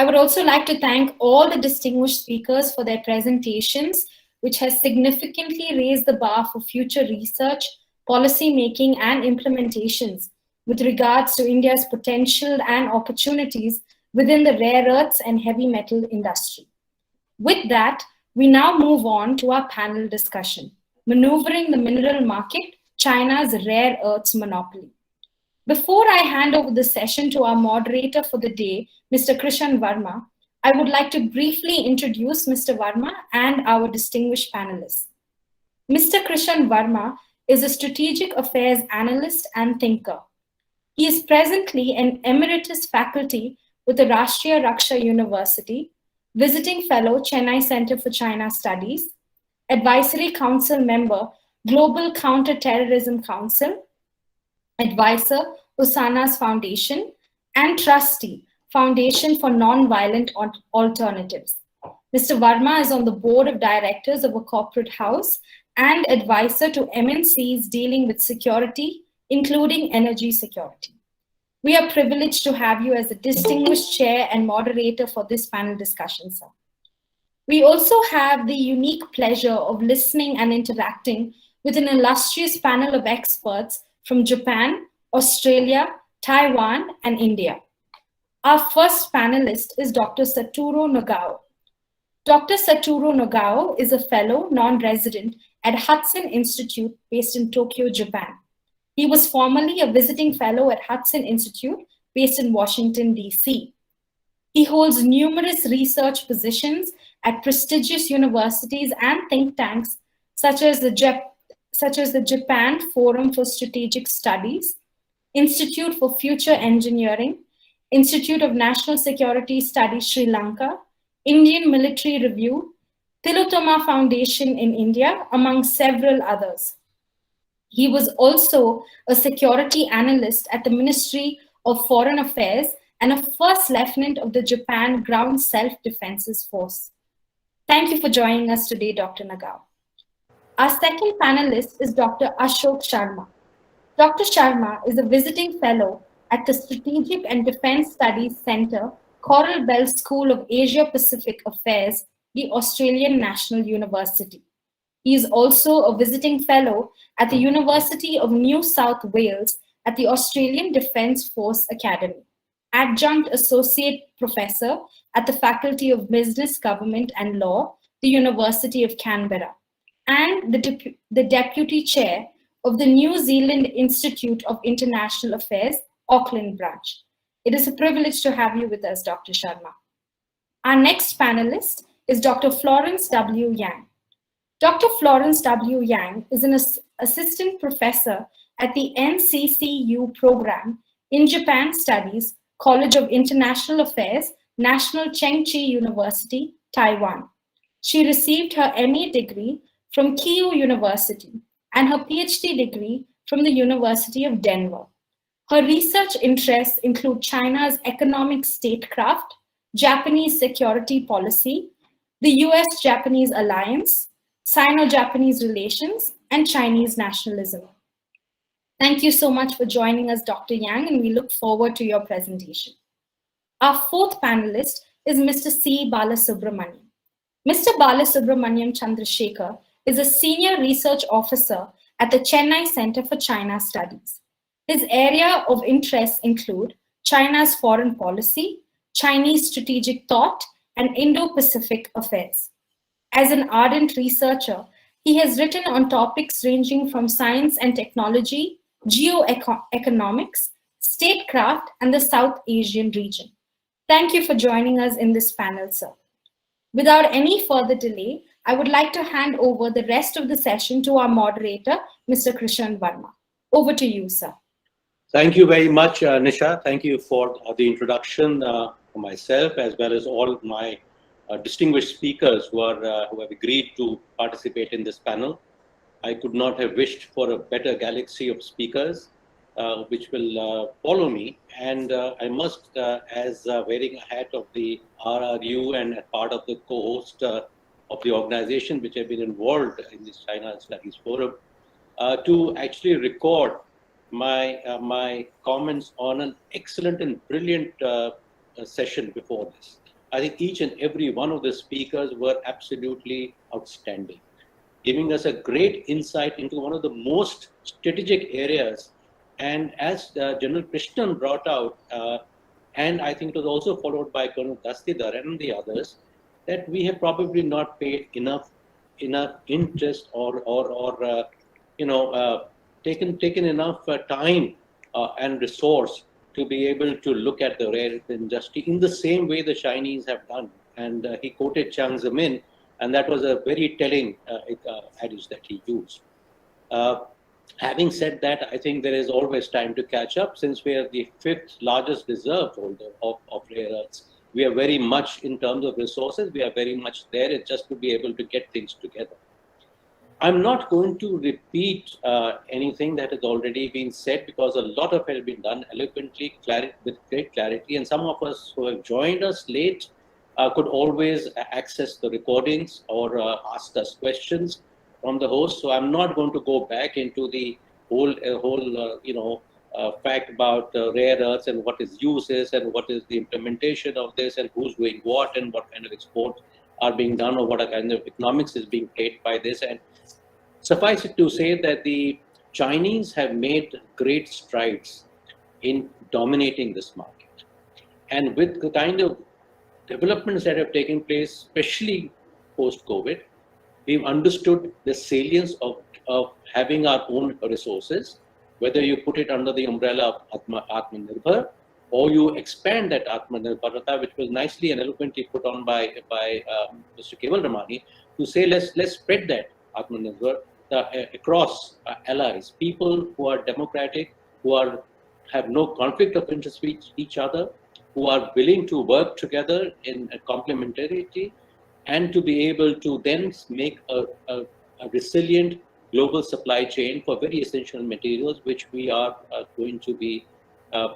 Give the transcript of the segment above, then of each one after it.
I would also like to thank all the distinguished speakers for their presentations, which has significantly raised the bar for future research, policy making, and implementations with regards to India's potential and opportunities within the rare earths and heavy metal industry. With that, we now move on to our panel discussion, Maneuvering the Mineral Market, China's Rare Earths Monopoly. Before I hand over the session to our moderator for the day, Mr. Krishan Varma, I would like to briefly introduce Mr. Varma and our distinguished panelists. Mr. Krishan Varma is a strategic affairs analyst and thinker. He is presently an emeritus faculty with the Rashtriya Raksha University, visiting fellow Chennai Center for China Studies, advisory council member, Global Counter-Terrorism Council, advisor, Usana's Foundation, and trustee, Foundation for Nonviolent Alternatives. Mr. Varma is on the board of directors of a corporate house and advisor to MNCs dealing with security, including energy security. We are privileged to have you as a distinguished chair and moderator for this panel discussion, sir. We also have the unique pleasure of listening and interacting with an illustrious panel of experts from Japan, Australia, Taiwan, and India. Our first panelist is Dr. Satoru Nagao. Dr. Satoru Nagao is a fellow non-resident at Hudson Institute based in Tokyo, Japan. He was formerly a visiting fellow at Hudson Institute based in Washington, D.C. He holds numerous research positions at prestigious universities and think tanks such as the Japan Forum for Strategic Studies, Institute for Future Engineering, Institute of National Security Studies Sri Lanka, Indian Military Review, Tilottama Foundation in India, among several others. He was also a security analyst at the Ministry of Foreign Affairs and a first lieutenant of the Japan Ground Self-Defense Force. Thank you for joining us today, Dr. Nagao. Our second panelist is Dr. Ashok Sharma. Dr. Sharma is a visiting fellow at the Strategic and Defense Studies Center, Coral Bell School of Asia-Pacific Affairs, the Australian National University. He is also a visiting fellow at the University of New South Wales at the Australian Defence Force Academy, adjunct associate professor at the Faculty of Business, Government and Law, the University of Canberra, and the deputy chair of the New Zealand Institute of International Affairs, Auckland branch. It is a privilege to have you with us, Dr. Sharma. Our next panelist is Dr. Florence W. Yang. Dr. Florence W. Yang is an assistant professor at the NCCU program in Japan Studies, College of International Affairs, National Chengchi University, Taiwan. She received her MA degree from Keio University and her PhD degree from the University of Denver. Her research interests include China's economic statecraft, Japanese security policy, the US-Japanese alliance, Sino-Japanese relations, and Chinese nationalism. Thank you so much for joining us, Dr. Yang, and we look forward to your presentation. Our fourth panelist is Mr. C. Balasubramanian. Mr. Balasubramanian Chandrasekhar is a senior research officer at the Chennai Center for China Studies. His area of interest include China's foreign policy, Chinese strategic thought, and Indo-Pacific affairs. As an ardent researcher, he has written on topics ranging from science and technology, geoeconomics, statecraft, and the South Asian region. Thank you for joining us in this panel, sir. Without any further delay, I would like to hand over the rest of the session to our moderator, Mr. Krishan Varma. Over to you, sir. Thank you very much, Nisha. Thank you for the introduction for myself, as well as all my distinguished speakers who have agreed to participate in this panel. I could not have wished for a better galaxy of speakers which will follow me. And I must, as wearing a hat of the RRU and a part of the co-host of the organization which have been involved in this China Studies Forum, to actually record my comments on an excellent and brilliant session before this. I think each and every one of the speakers were absolutely outstanding, giving us a great insight into one of the most strategic areas. And as General Krishan brought out, and I think it was also followed by Colonel Dastidar and the others, that we have probably not paid enough interest or taken enough time and resource to be able to look at the rare earth industry in the same way the Chinese have done. And he quoted Chiang Zemin, and that was a very telling adage that he used. Having said that, I think there is always time to catch up, since we are the 5th largest reserve holder of rare earths. We are very much, in terms of resources, we are very much there. It's just to be able to get things together. I'm not going to repeat anything that has already been said, because a lot of it has been done eloquently, with great clarity. And some of us who have joined us late could always access the recordings or ask us questions from the host. So I'm not going to go back into the whole fact about rare earths and what its use is and what is the implementation of this and who's doing what and what kind of exports are being done or what kind of economics is being played by this. And suffice it to say that the Chinese have made great strides in dominating this market. And with the kind of developments that have taken place, especially post-COVID, we've understood the salience of having our own resources, whether you put it under the umbrella of Atmanirbhar, or you expand that Atmanirbharata, which was nicely and eloquently put on by Mr. Keval Ramani, to say let's spread that Atmanirbhar across allies, people who are democratic, who have no conflict of interest with each other, who are willing to work together in a complementarity, and to be able to then make a resilient global supply chain for very essential materials, which we are going to be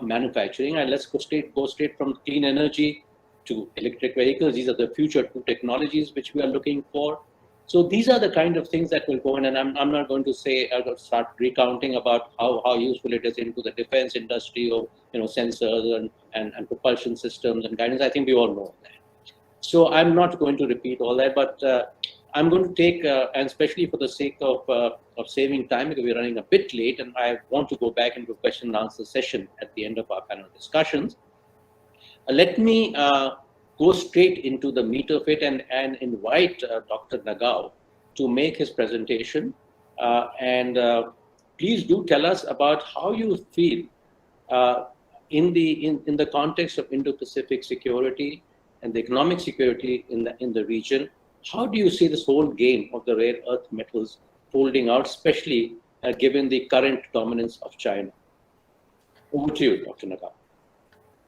manufacturing. And let's go straight from clean energy to electric vehicles. These are the future two technologies which we are looking for. So these are the kind of things that will go in, and I'm not going to say start recounting about how useful it is into the defense industry or sensors and propulsion systems and guidance. I think we all know that. So I'm not going to repeat all that, but I'm going to take, and especially for the sake of saving time, because we're running a bit late, and I want to go back into question and answer session at the end of our panel discussions. Let me go straight into the meat of it and invite Dr. Nagao to make his presentation. Please do tell us about how you feel in the context of Indo-Pacific security and the economic security in the region. How do you see this whole game of the rare earth metals folding out, especially given the current dominance of China? Over to you, Dr. Nagao.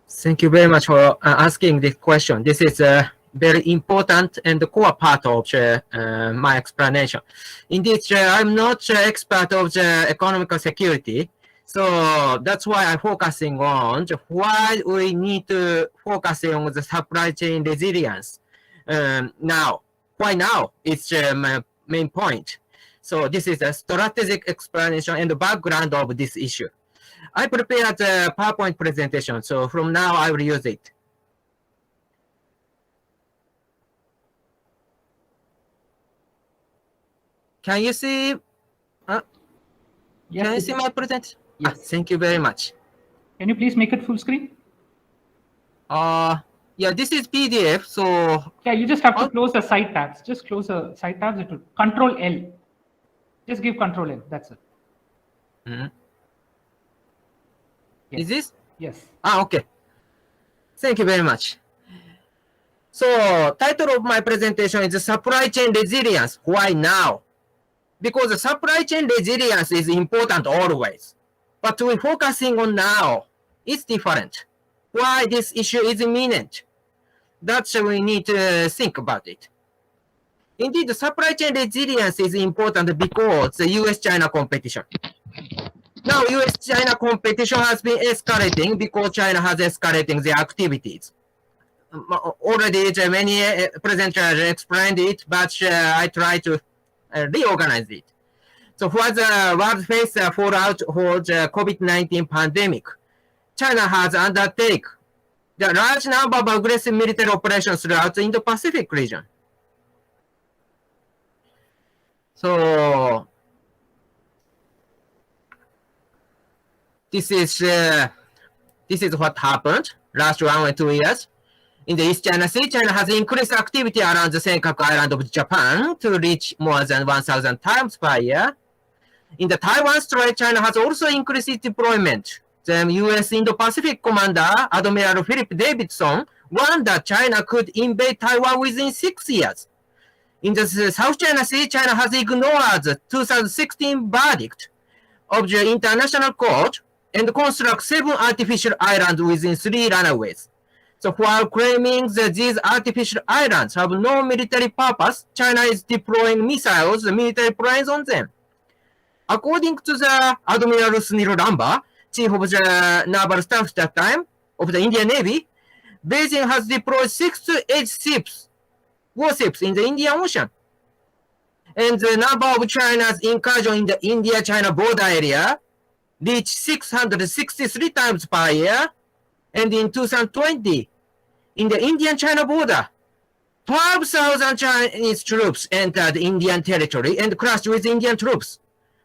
Thank you very much for asking this question. This is a very important and the core part of my explanation. Indeed, I'm not an expert of the economic security, so that's why I'm focusing on why we need to focus on the supply chain resilience. Now, why now? It's my main point. So this is a strategic explanation and the background of this issue. I prepared a PowerPoint presentation, so from now I will use it. Can you see? Can you see my presentation? Yes. Thank you very much. Can you please make it full screen? Yeah, this is PDF. So yeah, you just have to close the side tabs. Just close the side tabs. It will Control L. Just give Control L. That's it. Mm-hmm. Yes. Is this? Yes. Okay. Thank you very much. So, title of my presentation is Supply Chain Resilience. Why now? Because the supply chain resilience is important always. But we're focusing on now. It's different. Why this issue is imminent? That's why we need to think about it. Indeed, the supply chain resilience is important because the US-China competition. Now, US-China competition has been escalating because China has escalating their activities. Already, many presenters explained it, but I try to reorganize it. So, for the world face fallout for the COVID-19 pandemic, China has undertaken the large number of aggressive military operations throughout the Indo-Pacific region. So this is what happened last 1 or 2 years. In the East China Sea, China has increased activity around the Senkaku Island of Japan to reach more than 1,000 times per year. In the Taiwan Strait, China has also increased its deployment. The U.S. Indo-Pacific Commander, Admiral Philip Davidson, warned that China could invade Taiwan within 6 years. In the South China Sea, China has ignored the 2016 verdict of the International Court and construct 7 artificial islands within 3 runways. So while claiming that these artificial islands have no military purpose, China is deploying missiles, the military planes on them. According to the Admiral Sunil Ramba, chief of the naval staff at that time of the Indian Navy, Beijing has deployed 6 to 8 warships in the Indian Ocean. And the number of China's incursion in the India-China border area reached 663 times per year. And in 2020, in the Indian-China border, 12,000 Chinese troops entered Indian territory and clashed with Indian troops,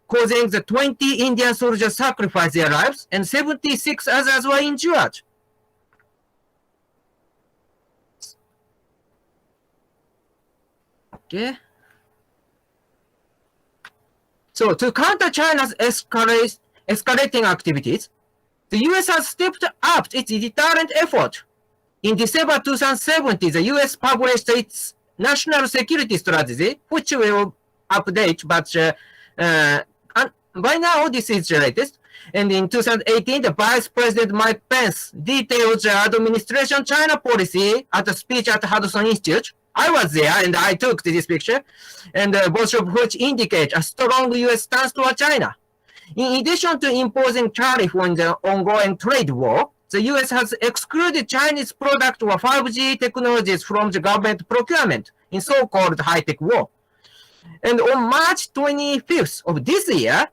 causing the 20 Indian soldiers sacrifice their lives and 76 others were injured. Okay. So to counter China's escalating activities, the U.S. has stepped up its deterrent effort. In December 2017, the U.S. published its national security strategy, which will update, but by now this is the latest. And in 2018, the Vice President Mike Pence detailed the administration China policy at a speech at Hudson Institute. I was there and I took this picture, and both of which indicate a strong U.S. stance toward China. In addition to imposing tariff on the ongoing trade war, the U.S. has excluded Chinese product or 5G technologies from the government procurement in so-called high-tech war. And on March 25th of this year,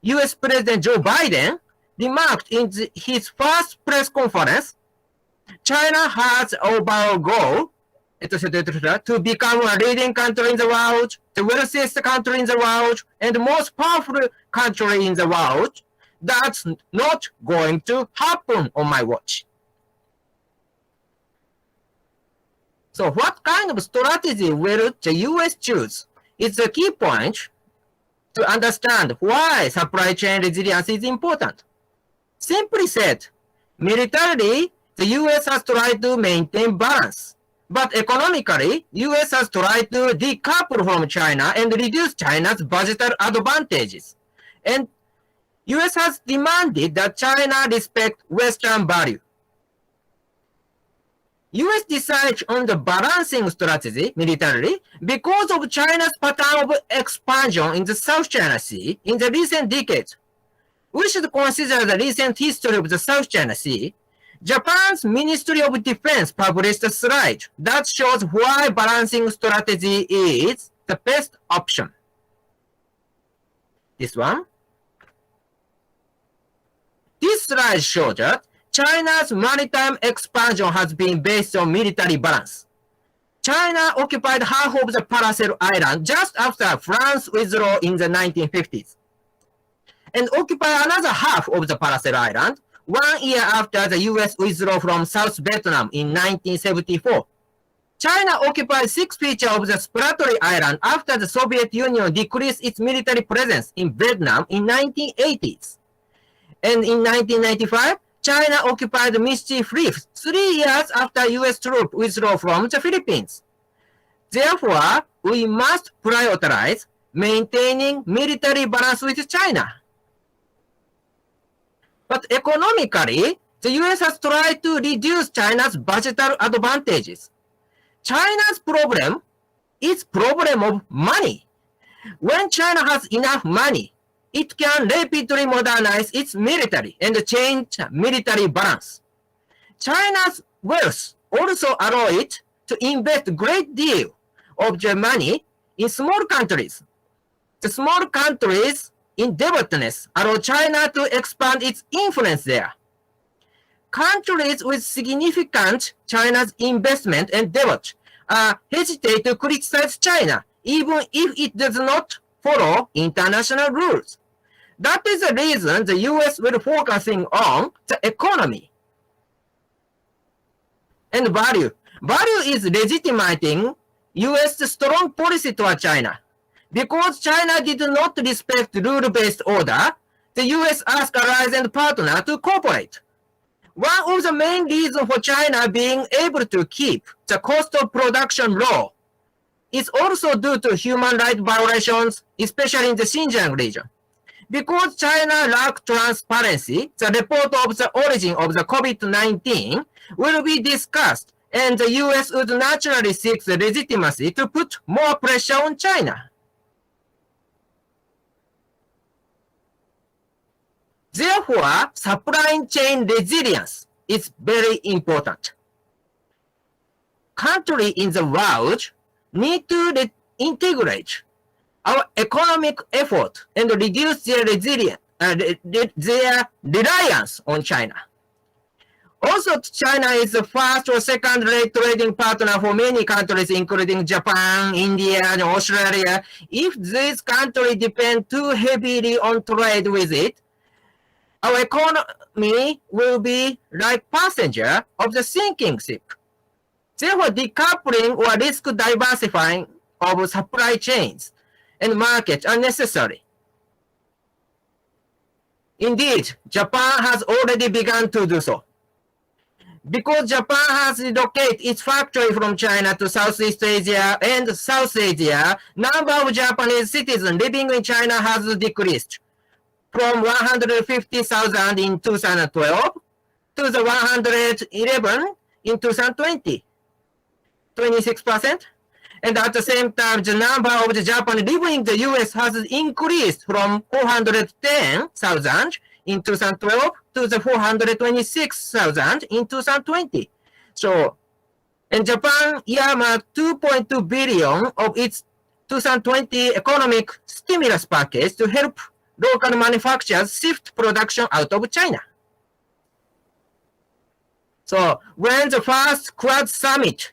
U.S. President Joe Biden remarked in his first press conference, China has overall goal, etc., to become a leading country in the world, the wealthiest country in the world, and the most powerful country in the world. That's not going to happen on my watch. So what kind of strategy will the U.S. choose is the key point to understand why supply chain resilience is important. Simply said, militarily, the U.S. has tried to maintain balance. But economically, U.S. has tried to decouple from China and reduce China's budgetary advantages. And U.S. has demanded that China respect Western value. U.S. decides on the balancing strategy militarily because of China's pattern of expansion in the South China Sea in the recent decades. We should consider the recent history of the South China Sea. Japan's Ministry of Defense published a slide that shows why balancing strategy is the best option. This one. This slide shows that China's maritime expansion has been based on military balance. China occupied half of the Paracel Island just after France withdrew in the 1950s, and occupied another half of the Paracel Island 1 year after the U.S. withdrew from South Vietnam in 1974. China occupied 6 features of the Spratly Island after the Soviet Union decreased its military presence in Vietnam in 1980s. And in 1995, China occupied Mischief Reef 3 years after U.S. troops withdrew from the Philippines. Therefore, we must prioritize maintaining military balance with China. But economically, the U.S. has tried to reduce China's budgetary advantages. China's problem is problem of money. When China has enough money, it can rapidly modernize its military and change military balance. China's wealth also allows it to invest a great deal of their money in small countries. The small countries' indebtedness allows China to expand its influence there. countries with significant China's investment and debt hesitate to criticize China, even if it does not follow international rules. That is the reason the US will focusing on the economy and value. Value is legitimating US strong policy toward China. Because China did not respect rule-based order, the US asked allies and partners to cooperate. One of the main reasons for China being able to keep the cost of production low is also due to human rights violations, especially in the Xinjiang region. Because China lacks transparency, the report of the origin of the COVID-19 will be discussed, and the US would naturally seek the legitimacy to put more pressure on China. Therefore, supply chain resilience is very important. Countries in the world need to integrate our economic effort and reduce their resilience, their reliance on China. Also, China is the first or second-rate trading partner for many countries, including Japan, India, and Australia. If these countries depend too heavily on trade with it, our economy will be like passenger of the sinking ship. Therefore, decoupling or risk diversifying of supply chains and markets are necessary. Indeed, Japan has already begun to do so. Because Japan has relocated its factory from China to Southeast Asia and South Asia, number of Japanese citizens living in China has decreased from 150,000 in 2012 to the 111 in 2020, 26%. And at the same time, the number of the Japanese living in the US has increased from 410,000 in 2012 to the 426,000 in 2020. So, and Japan earmarked 2.2 billion of its 2020 economic stimulus package to help local manufacturers shift production out of China. So when the first Quad Summit,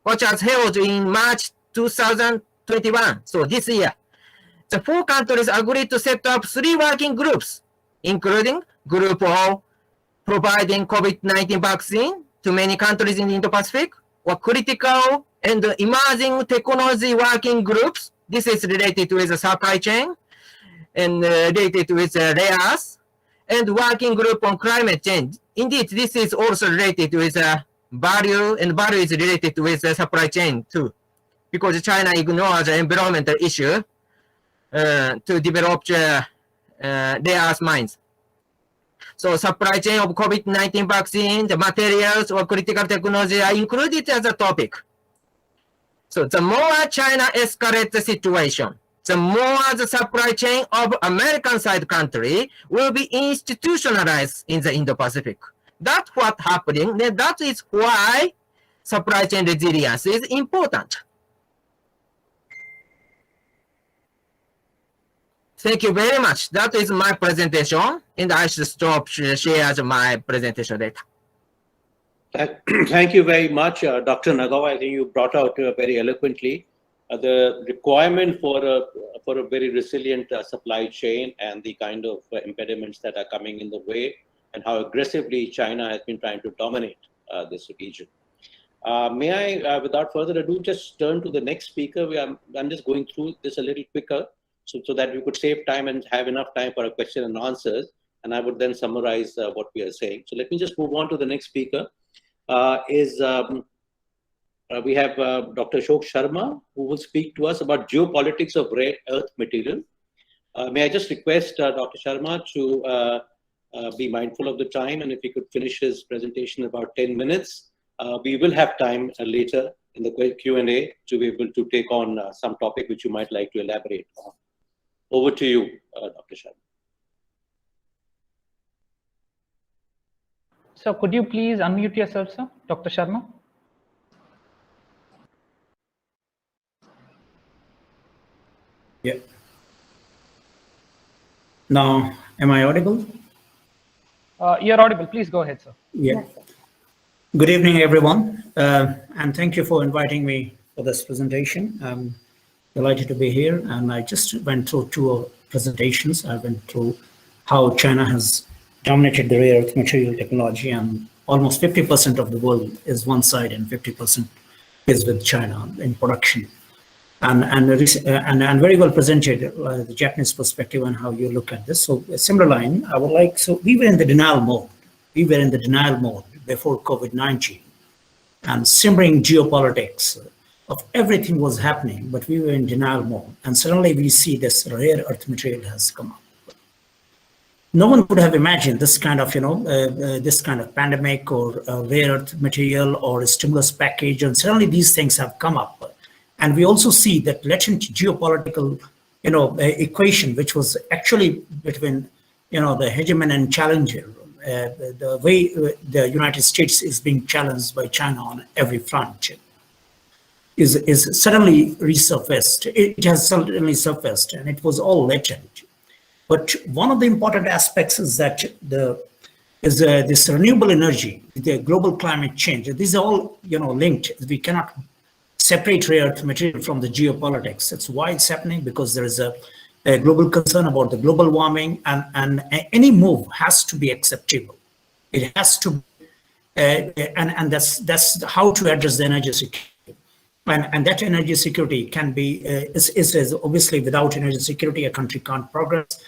which was held in March 2021, so this year, the four countries agreed to set up 3 working groups, including Group O, providing COVID-19 vaccine to many countries in the Indo-Pacific, or critical and emerging technology working groups. This is related with the supply chain and related with rare earths, and working group on climate change. Indeed, this is also related with value, and value is related with the supply chain too, because China ignores the environmental issue to develop the rare earth mines. So supply chain of COVID-19 vaccine, the materials or critical technology are included as a topic. So the more China escalates the situation, the more the supply chain of American side country will be institutionalized in the Indo-Pacific. That's what's happening, and that is why supply chain resilience is important. Thank you very much. That is my presentation, and I should stop share my presentation data. Thank you very much, Dr. Nagawa. I think you brought out very eloquently the requirement for a very resilient supply chain and the kind of impediments that are coming in the way, and how aggressively China has been trying to dominate this region. May I, without further ado, just turn to the next speaker. I'm just going through this a little quicker so that we could save time and have enough time for a question and answers, and I would then summarize what we are saying. So let me just move on to the next speaker. We have Dr. Ashok Sharma, who will speak to us about geopolitics of rare earth material. May I just request Dr. Sharma to be mindful of the time, and if he could finish his presentation in about 10 minutes. We will have time later in the Q&A to be able to take on some topic which you might like to elaborate on. Over to you, Dr. Sharma. So could you please unmute yourself, sir, Dr. Sharma? Yeah. Now, am I audible? You're audible. Please go ahead, sir. Yeah. Good evening, everyone, and thank you for inviting me for this presentation. I'm delighted to be here, and I just went through two presentations. I went through how China has dominated the rare earth material technology, and almost 50% of the world is one side and 50% is with China in production. And very well presented the Japanese perspective on how you look at this. So a similar line, I would like, so we were in the denial mode. We were in the denial mode before COVID-19 and simmering geopolitics of everything was happening, but we were in denial mode. And suddenly we see this rare earth material has come up. No one would have imagined this kind of, this kind of pandemic or rare earth material or a stimulus package, and suddenly these things have come up. And we also see that latent geopolitical, equation, which was actually between, the hegemon and challenger, the way the United States is being challenged by China on every front is suddenly resurfaced. It has suddenly surfaced, and it was all latent. But one of the important aspects is that this renewable energy, the global climate change. These are all linked. We cannot separate rare earth material from the geopolitics. That's why it's happening, because there is a global concern about the global warming, and any move has to be acceptable. It has to, and that's how to address the energy security. And that energy security can be is obviously without energy security a country can't progress.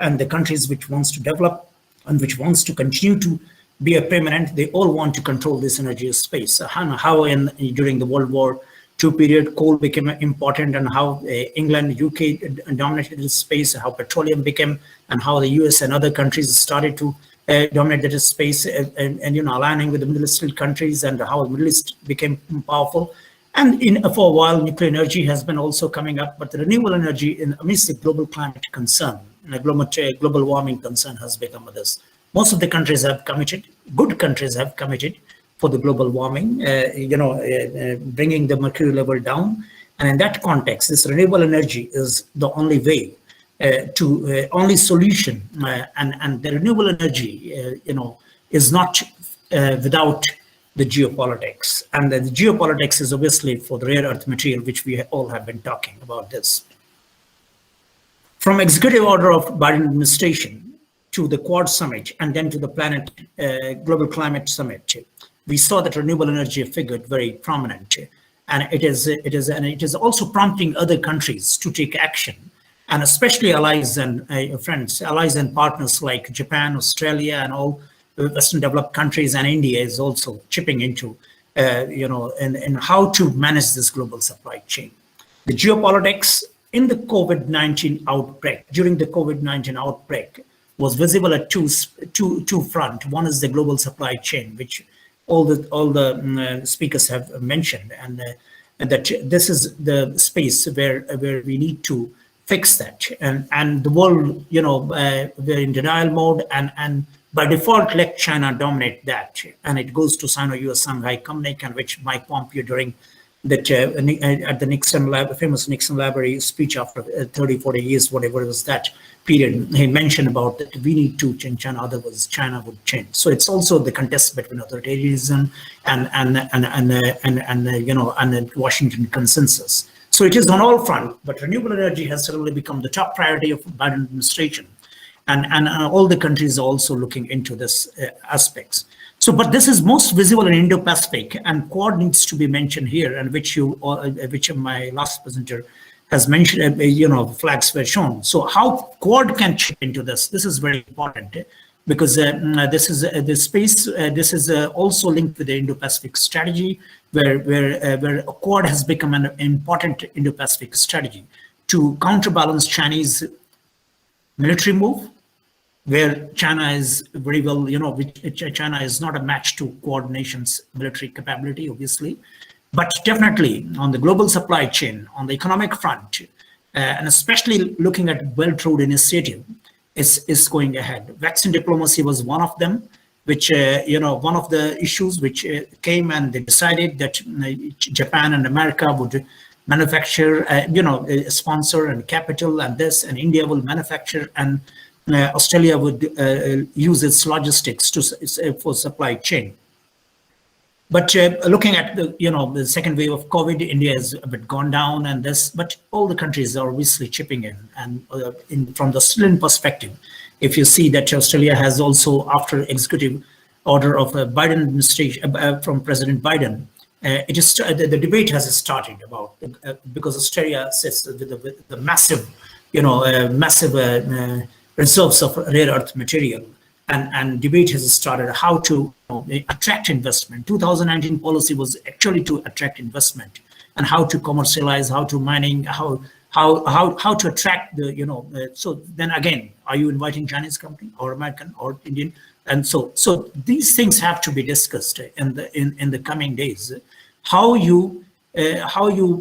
And the countries which wants to develop and which wants to continue to be a permanent, they all want to control this energy space. How during the World War II period, coal became important, and how England, UK dominated this space, how petroleum became, and how the US and other countries started to dominate that space, and aligning with the Middle Eastern countries, and how the Middle East became powerful. And for a while, nuclear energy has been also coming up, but the renewable energy amidst the global climate concern, and global warming concern has become this. Most of the countries have committed, good countries have committed for the global warming, bringing the mercury level down. And in that context, this renewable energy is the only way only solution. And the renewable energy, is not without the geopolitics. And the geopolitics is obviously for the rare earth material, which we all have been talking about this. From executive order of Biden administration to the Quad Summit, and then to the Global Climate Summit, we saw that renewable energy figured very prominent, and it is also prompting other countries to take action, and especially allies and friends, allies and partners like Japan, Australia, and all Western developed countries, and India is also chipping into, in how to manage this global supply chain. The geopolitics in the COVID-19 outbreak, during the COVID-19 outbreak, was visible at two fronts. One is the global supply chain, which all the speakers have mentioned, and that this is the space where we need to fix that. And the world, we're in denial mode, and by default let China dominate that, and it goes to Sino-US Shanghai Communique, and which Mike Pompeo during that at the Nixon famous Nixon Library speech after 30, 40 years, whatever was that period, he mentioned about that we need to change China, otherwise China would change. So it's also the contest between authoritarianism and the Washington consensus. So it is on all fronts, but renewable energy has suddenly become the top priority of the Biden administration, and all the countries are also looking into this aspects. So, but this is most visible in Indo-Pacific, and Quad needs to be mentioned here, and which my last presenter has mentioned, flags were shown. So how Quad can chip into this? This is very important, because this is the space. This is also linked with the Indo-Pacific strategy, where Quad has become an important Indo-Pacific strategy to counterbalance Chinese military move, where China is very well, China is not a match to Quad nations' military capability, obviously, but definitely on the global supply chain, on the economic front, and especially looking at Belt Road Initiative, is going ahead. Vaccine diplomacy was one of them, which, one of the issues which came, and they decided that Japan and America would manufacture, sponsor and capital and this, and India will manufacture and Australia would use its logistics for supply chain. But looking at the second wave of COVID, India has a bit gone down, and but all the countries are obviously chipping in. And from the Australian perspective, if you see that Australia has also, after executive order of Biden administration from President Biden, the debate has started about because Australia sits with the massive, reserves of rare earth material. And debate has started how to attract investment. 2019 policy was actually to attract investment and how to commercialize, how to mining, how to attract the so then again, are you inviting Chinese company or American or Indian? And so these things have to be discussed in the coming days. How you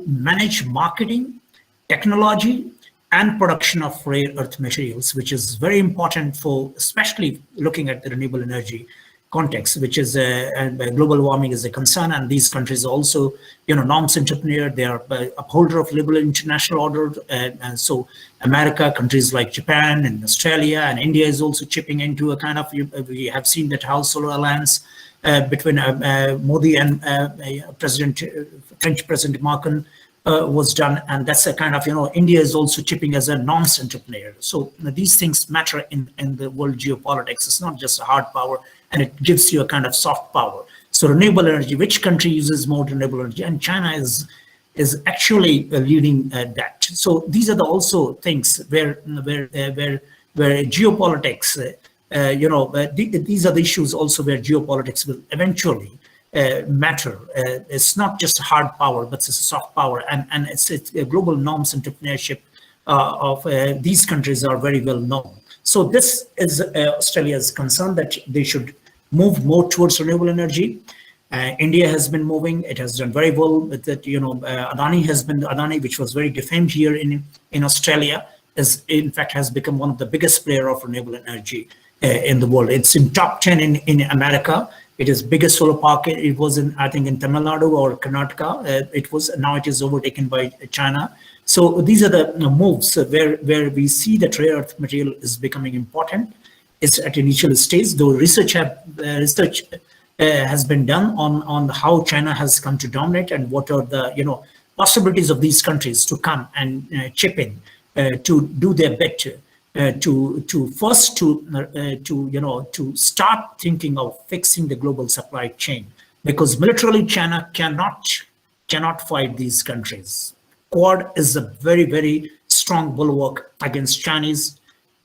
manage marketing, technology, and production of rare earth materials, which is very important for, especially looking at the renewable energy context, which is global warming is a concern, and these countries also, norms entrepreneur, they are upholder of liberal international order, and so America, countries like Japan and Australia and India is also chipping into a kind of, we have seen that House Solar Alliance between Modi and French President Macron was done, and that's a kind of, India is also chipping as a norms entrepreneur. So these things matter in the world geopolitics. It's not just a hard power, and it gives you a kind of soft power. So renewable energy, which country uses more renewable energy? And China is actually leading that. So these are also things where geopolitics, these are the issues also where geopolitics will eventually matter. It's not just hard power, but it's a soft power, and it's a global norms entrepreneurship of these countries are very well known. So this is Australia's concern that they should move more towards renewable energy. India has been moving; it has done very well with that. Adani, which was very defamed here in Australia, in fact has become one of the biggest player of renewable energy in the world. It's in top 10 in America. It is biggest solar park. It was I think in Tamil Nadu or Karnataka. Now it is overtaken by China. So these are the moves where we see that rare earth material is becoming important. It's at initial stage, though research has been done on how China has come to dominate and what are the possibilities of these countries to come and chip in to do their bit to start thinking of fixing the global supply chain, because militarily China cannot fight these countries. Quad is a very, very strong bulwark against Chinese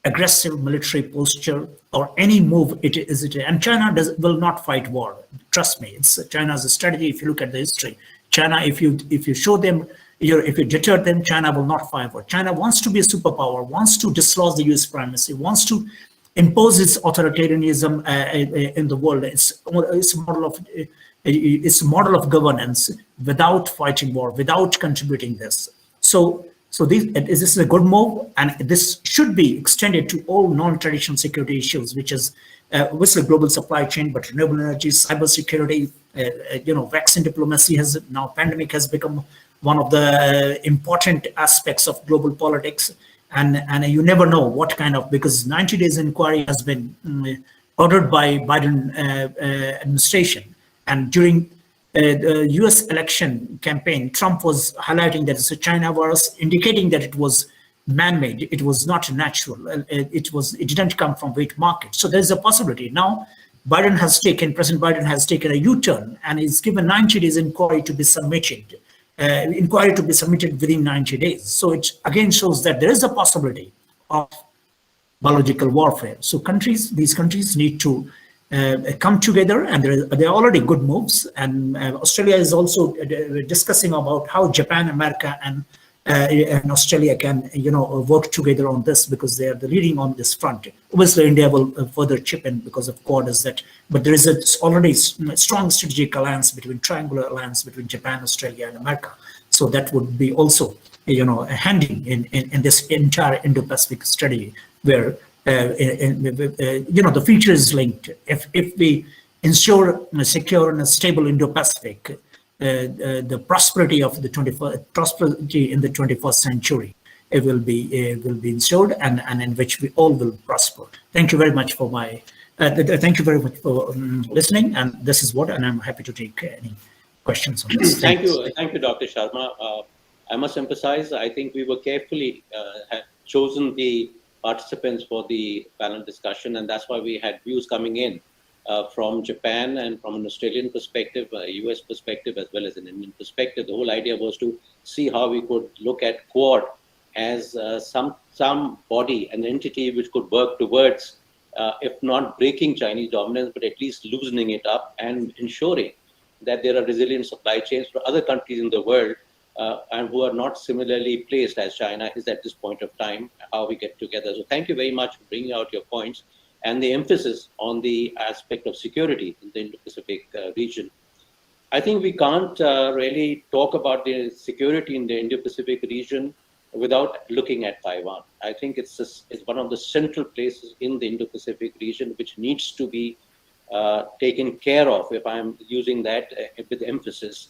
aggressive military posture or any move and China will not fight war. Trust me, it's China's strategy. If you look at the history, China, if you show them, if you deter them, China will not fight war. China wants to be a superpower, wants to dislodge the US primacy, wants to impose its authoritarianism in the world. It's a model of governance without fighting war, without contributing this. So this is a good move, and this should be extended to all non-traditional security issues, which is with the global supply chain, but renewable energy, cybersecurity, vaccine diplomacy pandemic has become one of the important aspects of global politics, and you never know what kind of, because 90 days inquiry has been ordered by Biden administration, and during the US election campaign, Trump was highlighting that it's a China virus, indicating that it was man-made, it was not natural, it didn't come from wheat market. So there's a possibility. Now President Biden has taken a U-turn and he's given 90 days inquiry to be submitted. Within 90 days. So it again shows that there is a possibility of biological warfare. So these countries need to come together, and there are already good moves. And Australia is also discussing about how Japan, America, and Australia can work together on this, because they are the leading on this front. Obviously, India will further chip in because of Quad is that, but there is already strong strategic alliance triangular alliance between Japan, Australia, and America. So that would be also handy in this entire Indo-Pacific strategy, where the future is linked. If we ensure a secure and a stable Indo-Pacific, the prosperity in the 21st century it will be installed, and in which we all will prosper. Thank you very much for thank you very much for listening. And this is what, and I'm happy to take any questions on this. Thank you, Dr. Sharma. I must emphasize, I think we were carefully had chosen the participants for the panel discussion, and that's why we had views coming in from Japan and from an Australian perspective, a US perspective, as well as an Indian perspective. The whole idea was to see how we could look at Quad as some body, an entity which could work towards, if not breaking Chinese dominance, but at least loosening it up and ensuring that there are resilient supply chains for other countries in the world and who are not similarly placed as China is at this point of time, how we get together. So thank you very much for bringing out your points and the emphasis on the aspect of security in the Indo-Pacific region. I think we can't really talk about the security in the Indo-Pacific region without looking at Taiwan. I think it's one of the central places in the Indo-Pacific region which needs to be taken care of, if I'm using that with emphasis,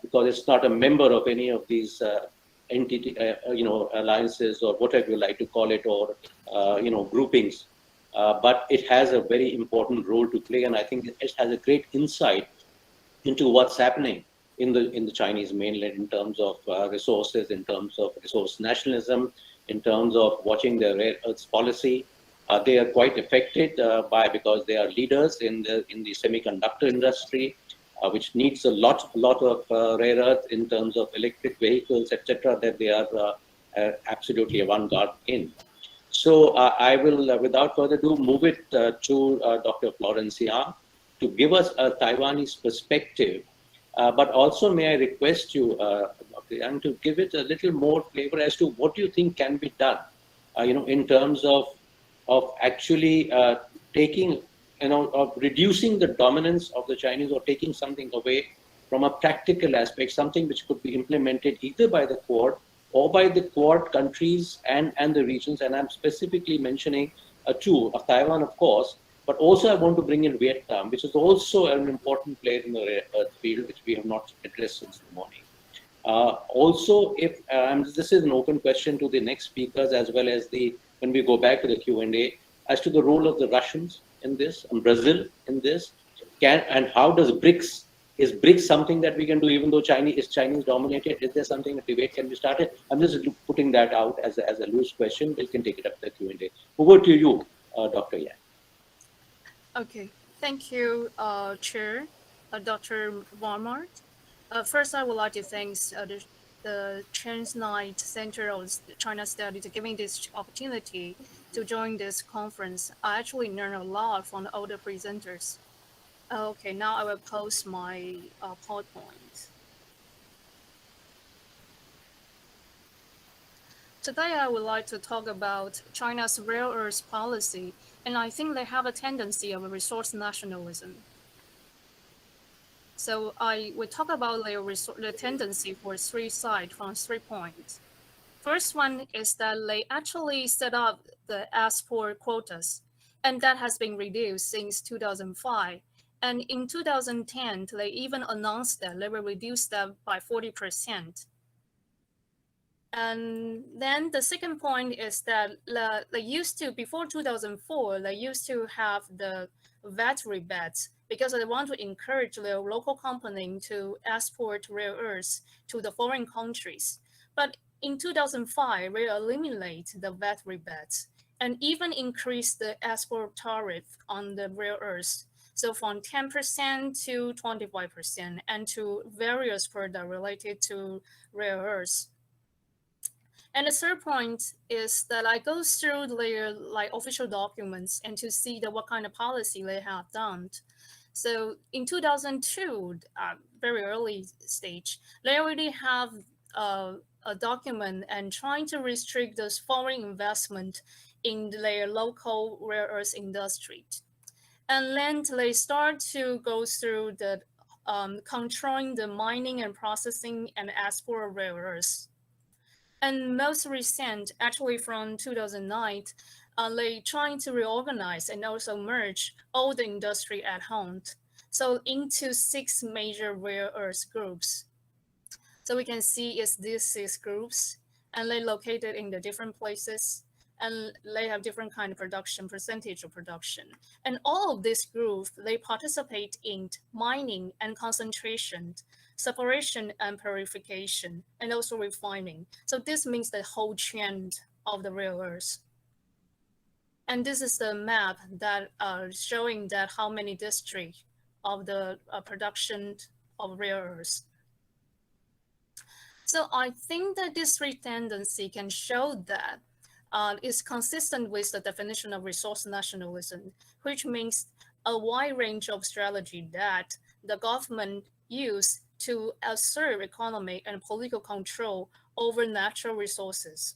because it's not a member of any of these entity, alliances or whatever you like to call it, or groupings. But it has a very important role to play, and I think it has a great insight into what's happening in the Chinese mainland in terms of resources, in terms of resource nationalism, in terms of watching their rare earths policy. They are quite affected because they are leaders in the semiconductor industry, which needs a lot of rare earth in terms of electric vehicles, etc. That they are absolutely avant-garde in. So I will, without further ado, move it to Dr. Florence Yang to give us a Taiwanese perspective. But also, may I request you, Dr. Yang, to give it a little more flavor as to what you think can be done, in terms of actually taking, of reducing the dominance of the Chinese, or taking something away from a practical aspect, something which could be implemented either by the Quad or by the Quad countries and the regions. And I'm specifically mentioning two, of Taiwan, of course, but also I want to bring in Vietnam, which is also an important player in the rare earth field, which we have not addressed since the morning. Also, if this is an open question to the next speakers, as well as when we go back to the Q&A, as to the role of the Russians in this, and Brazil in this, and how does BRICS, is BRICS something that we can do even though China is Chinese dominated? Is there something, a debate can be started? I'm just putting that out as a loose question. We can take it up in the Q&A. Over to you, Dr. Yang. Okay, thank you, Chair, Dr. Varma. First, I would like to thank the Transknight Center of China Studies for giving this opportunity to join this conference. I actually learned a lot from the older presenters. Okay, now I will post my PowerPoint. Today, I would like to talk about China's rare earth policy, and I think they have a tendency of a resource nationalism. So I will talk about the tendency for three sides from 3 points. First one is that they actually set up the export quotas, and that has been reduced since 2005. And in 2010, they even announced that they will reduce that by 40%. And then the second point is that they used to, before 2004, they used to have the VAT rebates because they want to encourage the local company to export rare earths to the foreign countries. But in 2005, they eliminate the VAT rebates and even increase the export tariff on the rare earths. So from 10% to 25%, and to various products related to rare earths. And the third point is that I go through their official documents and to see what kind of policy they have done. So in 2002, very early stage, they already have a document and trying to restrict those foreign investment in their local rare earth industry. And then they start to go through the controlling the mining and processing and export of rare earths. And most recent, actually from 2009, they trying to reorganize and also merge all the industry at home, so into 6 major rare earth groups. So we can see it's these 6 groups. and they located in the different places, and they have different kind of production, percentage of production. And all of this group, they participate in mining and concentration, separation and purification, and also refining. So this means the whole chain of the rare earths. And this is the map that showing that how many districts of the production of rare earths. So I think that this tendency can show that is consistent with the definition of resource nationalism, which means a wide range of strategy that the government use to assert economic and political control over natural resources.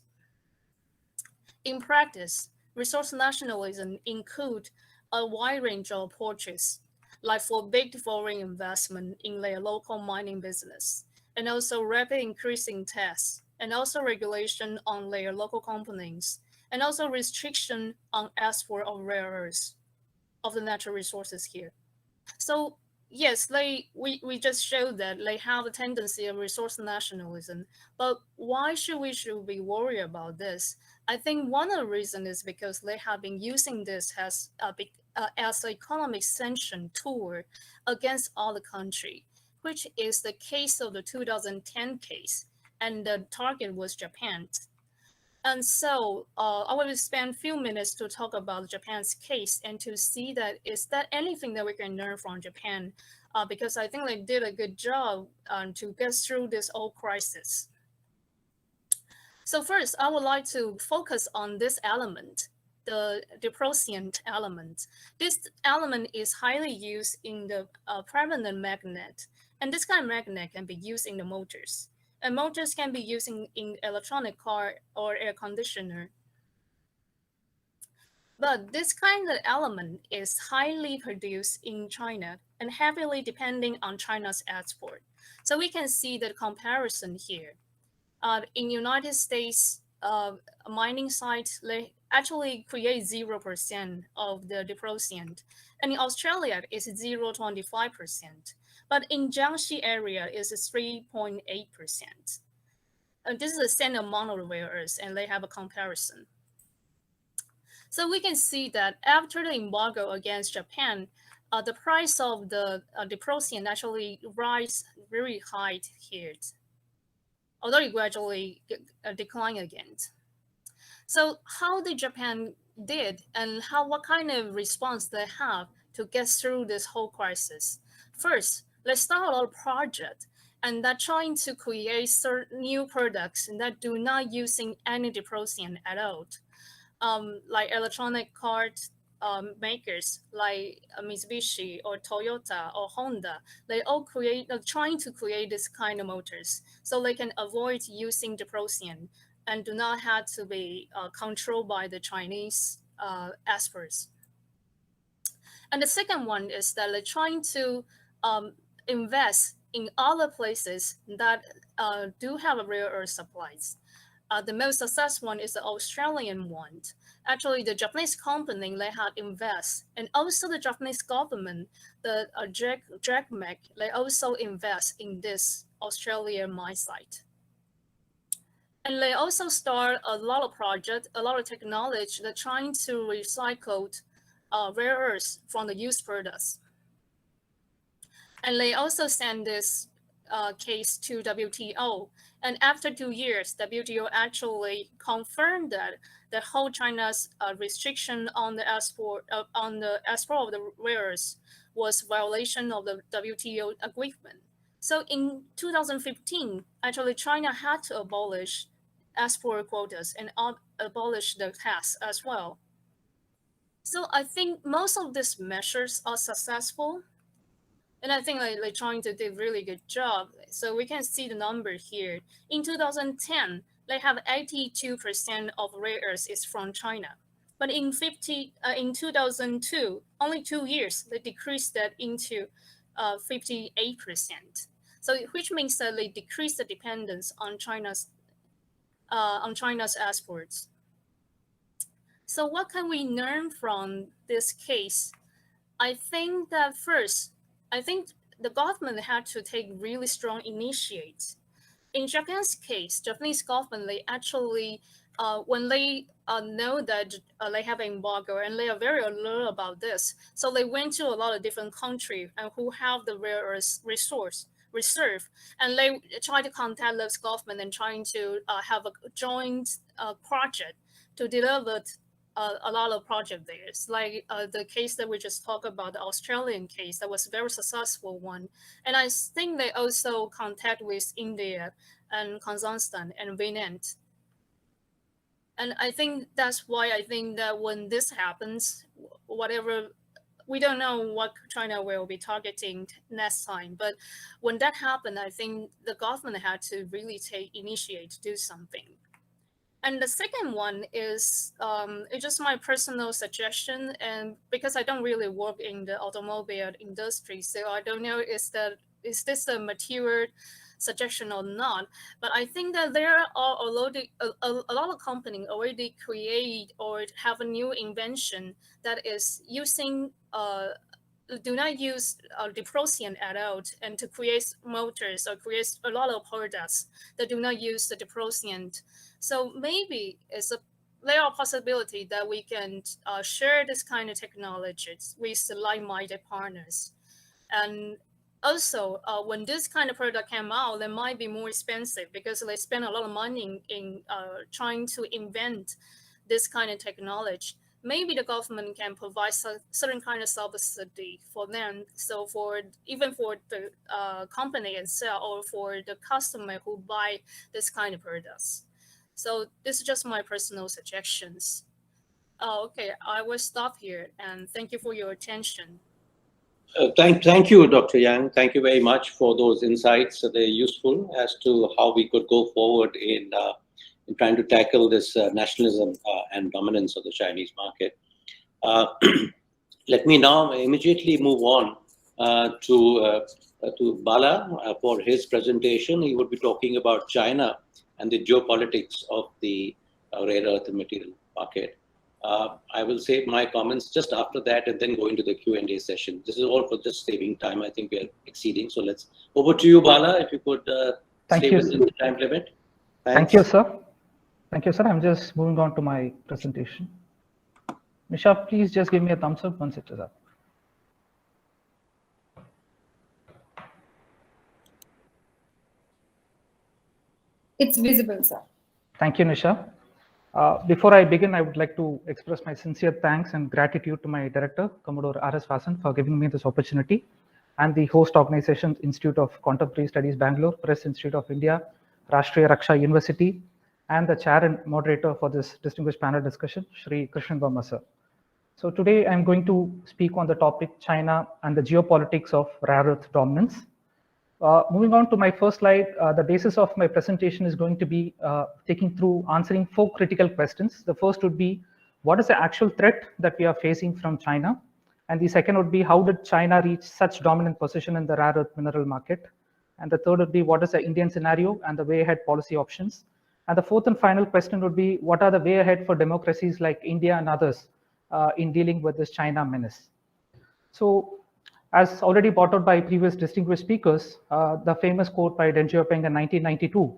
In practice, resource nationalism include a wide range of approaches, like forbid foreign investment in their local mining business, and also rapid increasing tax, and also regulation on their local components, and also restriction on export of rare earths of the natural resources here. So yes, we just showed that they have a tendency of resource nationalism, but why should we be worried about this? I think one of the reasons is because they have been using this as an economic sanction tool against other country, which is the case of the 2010 case, and the target was Japan. And so I will spend a few minutes to talk about Japan's case and to see that is that anything that we can learn from Japan, because I think they did a good job to get through this whole crisis. So first, I would like to focus on this element, the dysprosium element. This element is highly used in the permanent magnet, and this kind of magnet can be used in the motors. And motors can be used in electronic car or air conditioner. But this kind of element is highly produced in China and heavily depending on China's export. So we can see the comparison here. In United States, mining sites, they actually create 0% of the dysprosium. And in Australia, it's 0.25%. But in Jiangxi area, it's 3.8%. And this is the same amount of rare earths, and they have a comparison. So we can see that after the embargo against Japan, the price of the dysprosium actually rise very high here, although it gradually decline again. So how did Japan did, and what kind of response they have to get through this whole crisis? First, let's start a lot of project, and they're trying to create certain new products that do not using any dysprosium at all, like electronic car makers like Mitsubishi or Toyota or Honda. They all trying to create this kind of motors so they can avoid using dysprosium and do not have to be controlled by the Chinese experts. And the second one is that they're trying to invest in other places that do have a rare earth supplies. The most successful one is the Australian one. Actually, the Japanese company, they had invest, and also the Japanese government, the JACMEC, they also invest in this Australian mine site. And they also start a lot of projects, a lot of technology that trying to recycle rare earths from the used products. And they also send this case to WTO. And after 2 years, WTO actually confirmed that the whole China's restriction on the export of the rare earths was violation of the WTO agreement. So in 2015, actually China had to abolish export quotas and abolish the tax as well. So I think most of these measures are successful. And I think they're trying to do a really good job. So we can see the number here. In 2010, they have 82% of rare earths is from China. But in 2002, only 2 years, they decreased that into 58%. So which means that they decreased the dependence on China's exports. So what can we learn from this case? I think that first, I think the government had to take really strong initiatives in Japan's case, Japanese government, they actually, when they know that they have an embargo and they are very alert about this, so they went to a lot of different countries and who have the rare earth reserve, and they try to contact those government and trying to have a joint project to develop a lot of project there. It's like the case that we just talked about, the Australian case, that was a very successful one. And I think they also contact with India and Kazakhstan and Vietnam. And I think that's why I think that when this happens, whatever, we don't know what China will be targeting next time. But when that happened, I think the government had to really initiate to do something. And the second one is it's just my personal suggestion, and because I don't really work in the automobile industry, so I don't know is this a material suggestion or not. But I think that there are a lot of companies already create or have a new invention that is using do not use dysprosium at all, and to create motors or create a lot of products that do not use the dysprosium. So maybe there are possibility that we can share this kind of technologies with the like-minded partners. And also, when this kind of product came out, they might be more expensive because they spend a lot of money in trying to invent this kind of technology. Maybe the government can provide certain kind of subsidy for them. So even for the company itself or for the customer who buy this kind of products. So this is just my personal suggestions. Okay, I will stop here and thank you for your attention. Thank you, Dr. Yang. Thank you very much for those insights. They're useful as to how we could go forward in trying to tackle this nationalism and dominance of the Chinese market. Let me now immediately move on to Bala for his presentation. He would be talking about China and the geopolitics of the rare earth material market. I will save my comments just after that and then go into the Q&A session. This is all for just saving time. I think we are exceeding. So let's over to you, Bala, if you could stay within the time limit. Thanks. Thank you, sir. Thank you, sir. I'm just moving on to my presentation. Nisha, please just give me a thumbs up once it is up. It's visible, sir. Thank you, Nisha. Before I begin, I would like to express my sincere thanks and gratitude to my director, Commodore R.S. Vasan, for giving me this opportunity, and the host organizations, Institute of Contemporary Studies Bangalore, Press Institute of India, Rashtriya Raksha University, and the chair and moderator for this distinguished panel discussion, Shri Krishan Varma sir. So today I'm going to speak on the topic China and the geopolitics of rare earth dominance. Moving on to my first slide, the basis of my presentation is going to be answering 4 critical questions. The first would be, what is the actual threat that we are facing from China? And the second would be, how did China reach such dominant position in the rare earth mineral market? And the third would be, what is the Indian scenario and the way ahead policy options? And the fourth and final question would be, what are the way ahead for democracies like India and others in dealing with this China menace? So, as already brought out by previous distinguished speakers, the famous quote by Deng Xiaoping in 1992,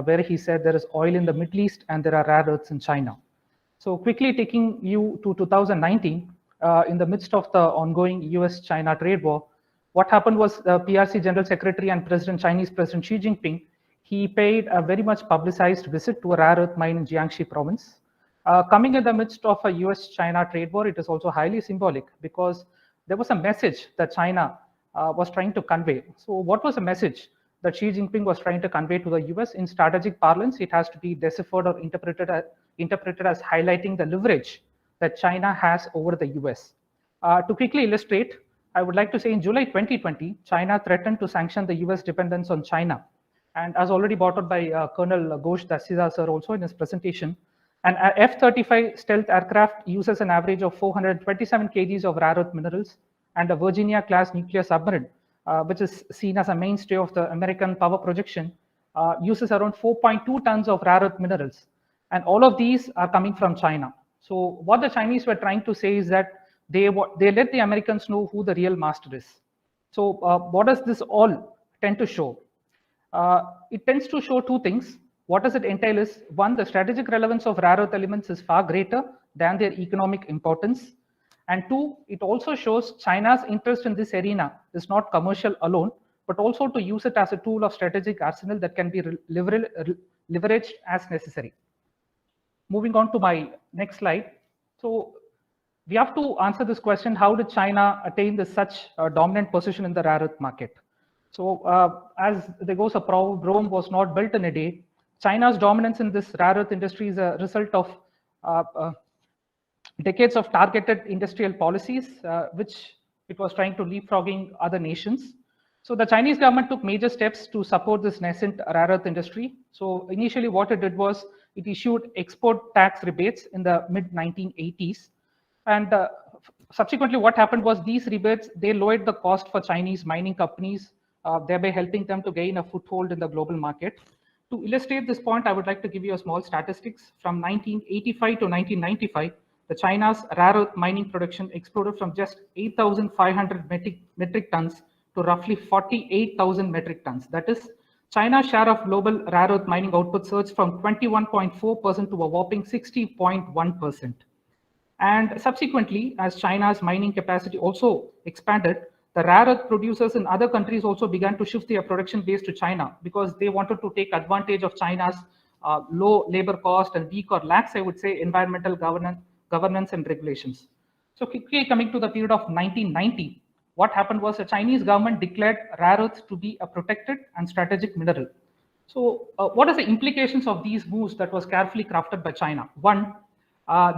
where he said there is oil in the Middle East and there are rare earths in China. So quickly taking you to 2019, in the midst of the ongoing US-China trade war, what happened was the PRC General Secretary and Chinese President Xi Jinping, he paid a very much publicized visit to a rare earth mine in Jiangxi province. Coming in the midst of a US-China trade war, it is also highly symbolic because there was a message that China was trying to convey. So what was the message that Xi Jinping was trying to convey to the US? In strategic parlance, it has to be deciphered or interpreted as highlighting the leverage that China has over the US. To quickly illustrate, I would like to say in July 2020, China threatened to sanction the US dependence on China. And as already brought up by Colonel Ghosh Dasida sir also in his presentation, an F-35 stealth aircraft uses an average of 427 kgs of rare earth minerals, and a Virginia-class nuclear submarine, which is seen as a mainstay of the American power projection, uses around 4.2 tons of rare earth minerals. And all of these are coming from China. So what the Chinese were trying to say is that they let the Americans know who the real master is. So what does this all tend to show? it tends to show two things. What does it entail is, one, the strategic relevance of rare earth elements is far greater than their economic importance. And two, it also shows China's interest in this arena is not commercial alone, but also to use it as a tool of strategic arsenal that can be leveraged as necessary. Moving on to my next slide. So we have to answer this question: how did China attain such a dominant position in the rare earth market? So as there goes a proverb, Rome was not built in a day. China's dominance in this rare earth industry is a result of decades of targeted industrial policies, which it was trying to leapfrogging other nations. So the Chinese government took major steps to support this nascent rare earth industry. So initially what it did was it issued export tax rebates in the mid-1980s. And subsequently what happened was these rebates, they lowered the cost for Chinese mining companies, thereby helping them to gain a foothold in the global market. To illustrate this point, I would like to give you a small statistics. From 1985 to 1995, the China's rare earth mining production exploded from just 8,500 metric tons to roughly 48,000 metric tons. That is, China's share of global rare earth mining output surged from 21.4% to a whopping 60.1%. And subsequently, as China's mining capacity also expanded, the rare earth producers in other countries also began to shift their production base to China because they wanted to take advantage of China's low labor cost and weak or lax, I would say, environmental governance and regulations. So quickly coming to the period of 1990, what happened was the Chinese government declared rare earths to be a protected and strategic mineral. So what are the implications of these moves that was carefully crafted by China? One,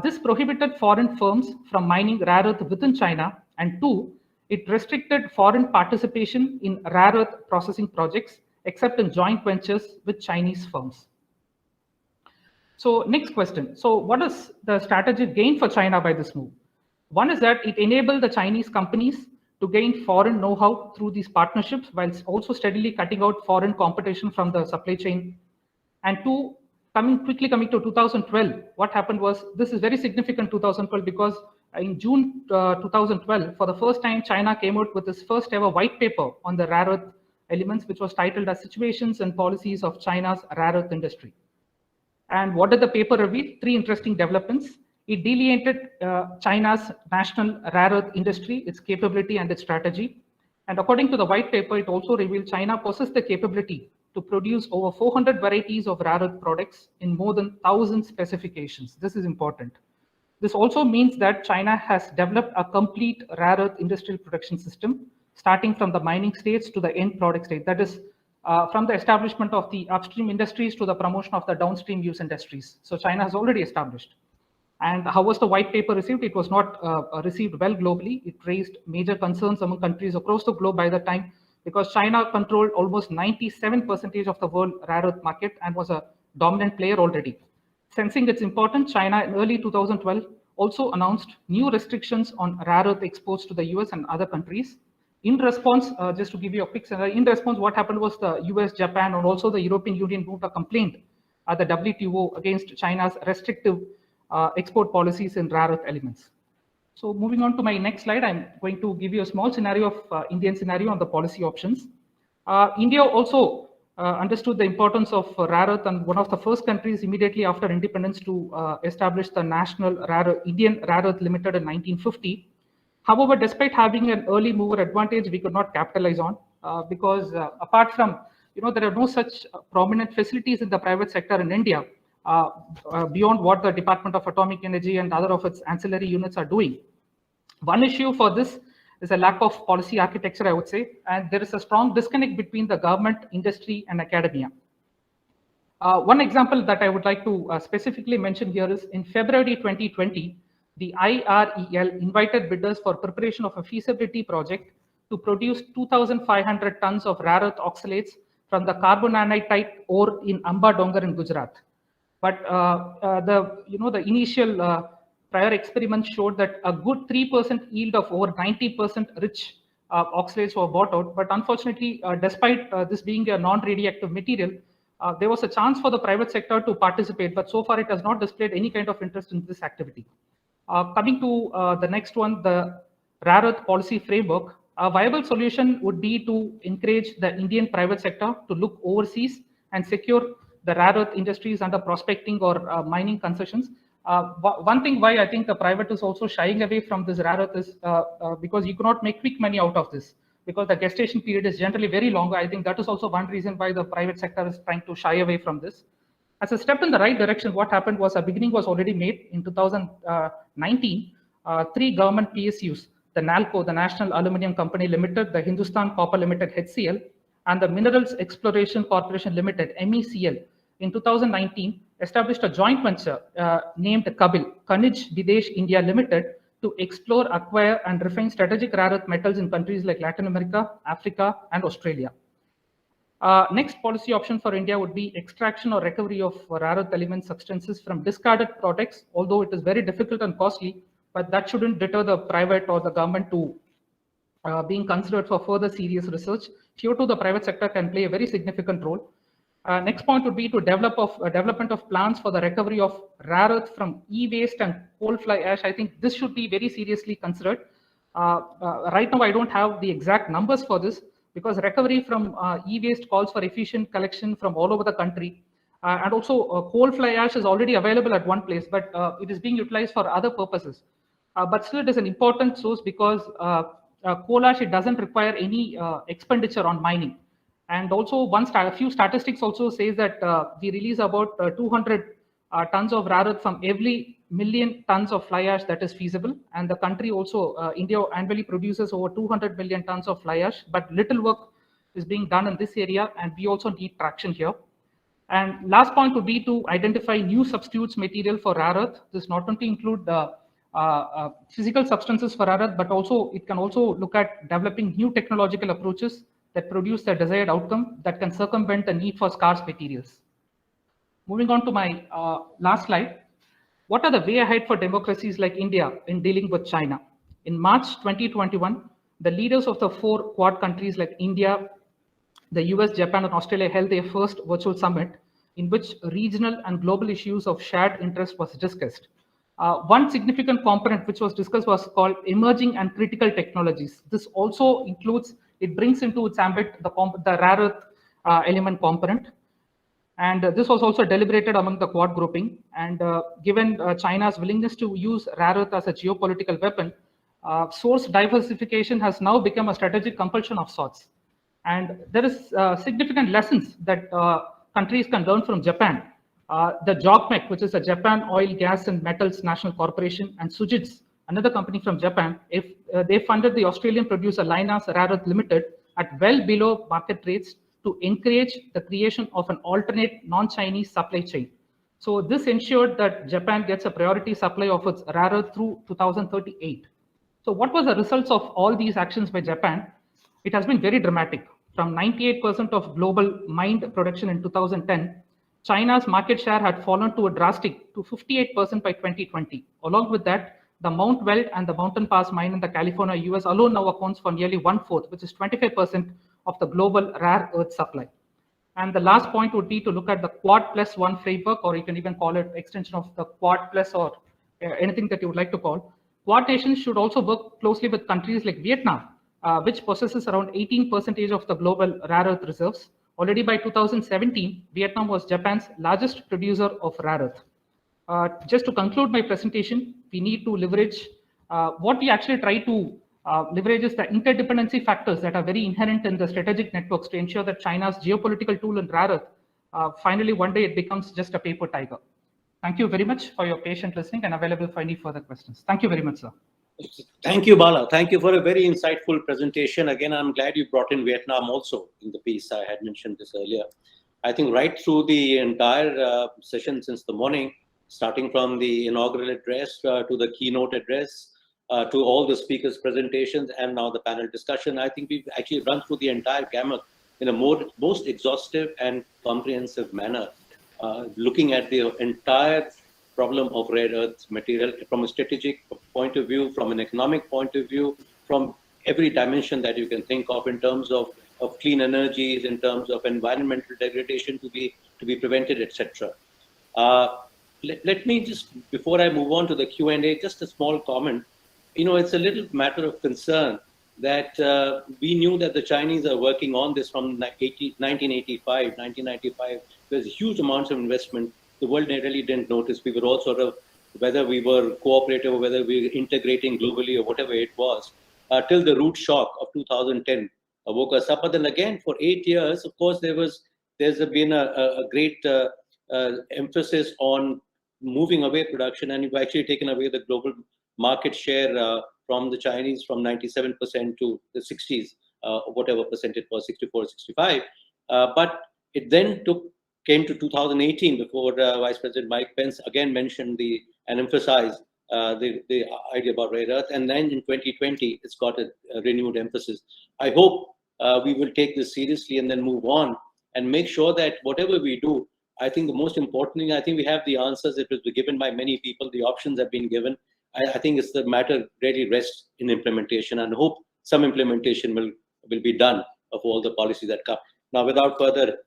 this prohibited foreign firms from mining rare earth within China, and two, it restricted foreign participation in rare earth processing projects except in joint ventures with Chinese firms. So next question. So what is the strategic gain for China by this move? One is that it enabled the Chinese companies to gain foreign know-how through these partnerships while also steadily cutting out foreign competition from the supply chain. And two, quickly coming to 2012, what happened was, this is very significant 2012 because in June 2012, for the first time, China came out with its first ever white paper on the rare earth elements, which was titled as Situations and Policies of China's Rare Earth Industry. And what did the paper reveal? Three interesting developments. It delineated China's national rare earth industry, its capability and its strategy. And according to the white paper, it also revealed China possessed the capability to produce over 400 varieties of rare earth products in more than 1,000 specifications. This is important. This also means that China has developed a complete rare earth industrial production system, starting from the mining stage to the end product stage. That is, from the establishment of the upstream industries to the promotion of the downstream use industries. So China has already established. And how was the white paper received? It was not received well globally. It raised major concerns among countries across the globe by the time, because China controlled almost 97% of the world rare earth market and was a dominant player already. Sensing its importance, China in early 2012 also announced new restrictions on rare earth exports to the US and other countries. In response, just to give you a quick summary, in response, what happened was the US, Japan, and also the European Union moved a complaint at the WTO against China's restrictive export policies in rare earth elements. So moving on to my next slide, I'm going to give you a small scenario of Indian scenario on the policy options. India also understood the importance of rare earth, and one of the first countries immediately after independence to establish the National Indian Rare Earth Limited in 1950. However, despite having an early mover advantage, we could not capitalize on because apart from, there are no such prominent facilities in the private sector in India beyond what the Department of Atomic Energy and other of its ancillary units are doing. One issue for this is a lack of policy architecture, I would say, and there is a strong disconnect between the government, industry, and academia. One example that I would like to specifically mention here is in February 2020, the IREL invited bidders for preparation of a feasibility project to produce 2,500 tons of rare earth oxalates from the carbonanite ore in Amba Dongar in Gujarat. But the initial prior experiments showed that a good 3% yield of over 90% rich oxalates were bought out. But unfortunately, despite this being a non-radioactive material, there was a chance for the private sector to participate, but so far it has not displayed any kind of interest in this activity. Coming to the next one, the rare earth policy framework. A viable solution would be to encourage the Indian private sector to look overseas and secure the rare earth industries under prospecting or mining concessions. One thing why I think the private is also shying away from this rare earth is because you cannot make quick money out of this, because the gestation period is generally very long. I think that is also one reason why the private sector is trying to shy away from this. As a step in the right direction, what happened was a beginning was already made in 2019. 3 government PSUs, the NALCO, the National Aluminium Company Limited, the Hindustan Copper Limited HCL, and the Minerals Exploration Corporation Limited MECL, in 2019 established a joint venture named KABIL, Khanij Videsh India Limited, to explore, acquire, and refine strategic rare earth metals in countries like Latin America, Africa, and Australia. Next policy option for India would be extraction or recovery of rare earth element substances from discarded products, although it is very difficult and costly, but that shouldn't deter the private or the government to being considered for further serious research. Here too, the private sector can play a very significant role. Next point would be to development of plans for the recovery of rare earth from e-waste and coal fly ash. I think this should be very seriously considered. Right now, I don't have the exact numbers for this, because recovery from e-waste calls for efficient collection from all over the country. And also coal fly ash is already available at one place, but it is being utilized for other purposes. But still it is an important source, because coal ash, it doesn't require any expenditure on mining. And also a few statistics also says that we release about 200 tons of rare earth from every million tons of fly ash that is feasible. And the country also, India annually produces over 200 million tons of fly ash, but little work is being done in this area, and we also need traction here. And last point would be to identify new substitutes material for rare earth. This not only include the physical substances for rare earth, but also it can also look at developing new technological approaches that produce the desired outcome that can circumvent the need for scarce materials. Moving on to my last slide. What are the way ahead for democracies like India in dealing with China? In March 2021, the leaders of the 4 Quad countries like India, the US, Japan, and Australia held their first virtual summit, in which regional and global issues of shared interest was discussed. One significant component which was discussed was called emerging and critical technologies. This also includes, it brings into its ambit the rare earth element component. And this was also deliberated among the Quad grouping. And given China's willingness to use rare earth as a geopolitical weapon, source diversification has now become a strategic compulsion of sorts. And there is significant lessons that countries can learn from Japan. The JOGMEC, which is a Japan Oil, Gas and Metals National Corporation, and Sujitz, another company from Japan, they funded the Australian producer Lynas Rare Earth Limited at well below market rates to encourage the creation of an alternate non-Chinese supply chain. So this ensured that Japan gets a priority supply of its rare earth through 2038. So what was the results of all these actions by Japan? It has been very dramatic. From 98% of global mined production in 2010, China's market share had fallen to a drastic to 58% by 2020. Along with that, the Mount Weld and the Mountain Pass mine in the California, US alone now accounts for nearly 1/4, which is 25% of the global rare earth supply. And the last point would be to look at the Quad+1 framework, or you can even call it extension of the Quad Plus, or anything that you would like to call. Quad nations should also work closely with countries like Vietnam, which possesses around 18% of the global rare earth reserves. Already by 2017, Vietnam was Japan's largest producer of rare earth. Just to conclude my presentation, we need to leverage what we actually try to leverage is the interdependency factors that are very inherent in the strategic networks to ensure that China's geopolitical tool in rare earth, finally one day it becomes just a paper tiger. Thank you very much for your patient listening, and available for any further questions. Thank you very much, sir. Thank you, Bala. Thank you for a very insightful presentation. Again, I'm glad you brought in Vietnam also in the piece. I had mentioned this earlier. I think right through the entire session since the morning, starting from the inaugural address to the keynote address, to all the speakers' presentations, and now the panel discussion, I think we've actually run through the entire gamut in a most exhaustive and comprehensive manner, looking at the entire problem of rare earth material from a strategic point of view, from an economic point of view, from every dimension that you can think of in terms of clean energies, in terms of environmental degradation to be prevented, etc. Let me just, before I move on to the Q&A, just a small comment. You know, it's a little matter of concern that we knew that the Chinese are working on this from 1985, 1995. There's huge amounts of investment. The world really didn't notice. We were all sort of, whether we were cooperative or whether we were integrating globally or whatever it was, till the root shock of 2010 woke us up. But then again, for 8 years, of course, there's been a great emphasis on moving away production, and you've actually taken away the global market share from the Chinese from 97% to the 60s, whatever percent it was, 64, 65. But it then came to 2018 before Vice President Mike Pence again mentioned and emphasized the idea about rare earth. And then in 2020, it's got a renewed emphasis. I hope we will take this seriously and then move on and make sure that whatever we do, I think the most important thing, I think we have the answers. It was given by many people. The options have been given. I think it's the matter really rests in implementation, and hope some implementation will be done of all the policies that come. Now, without further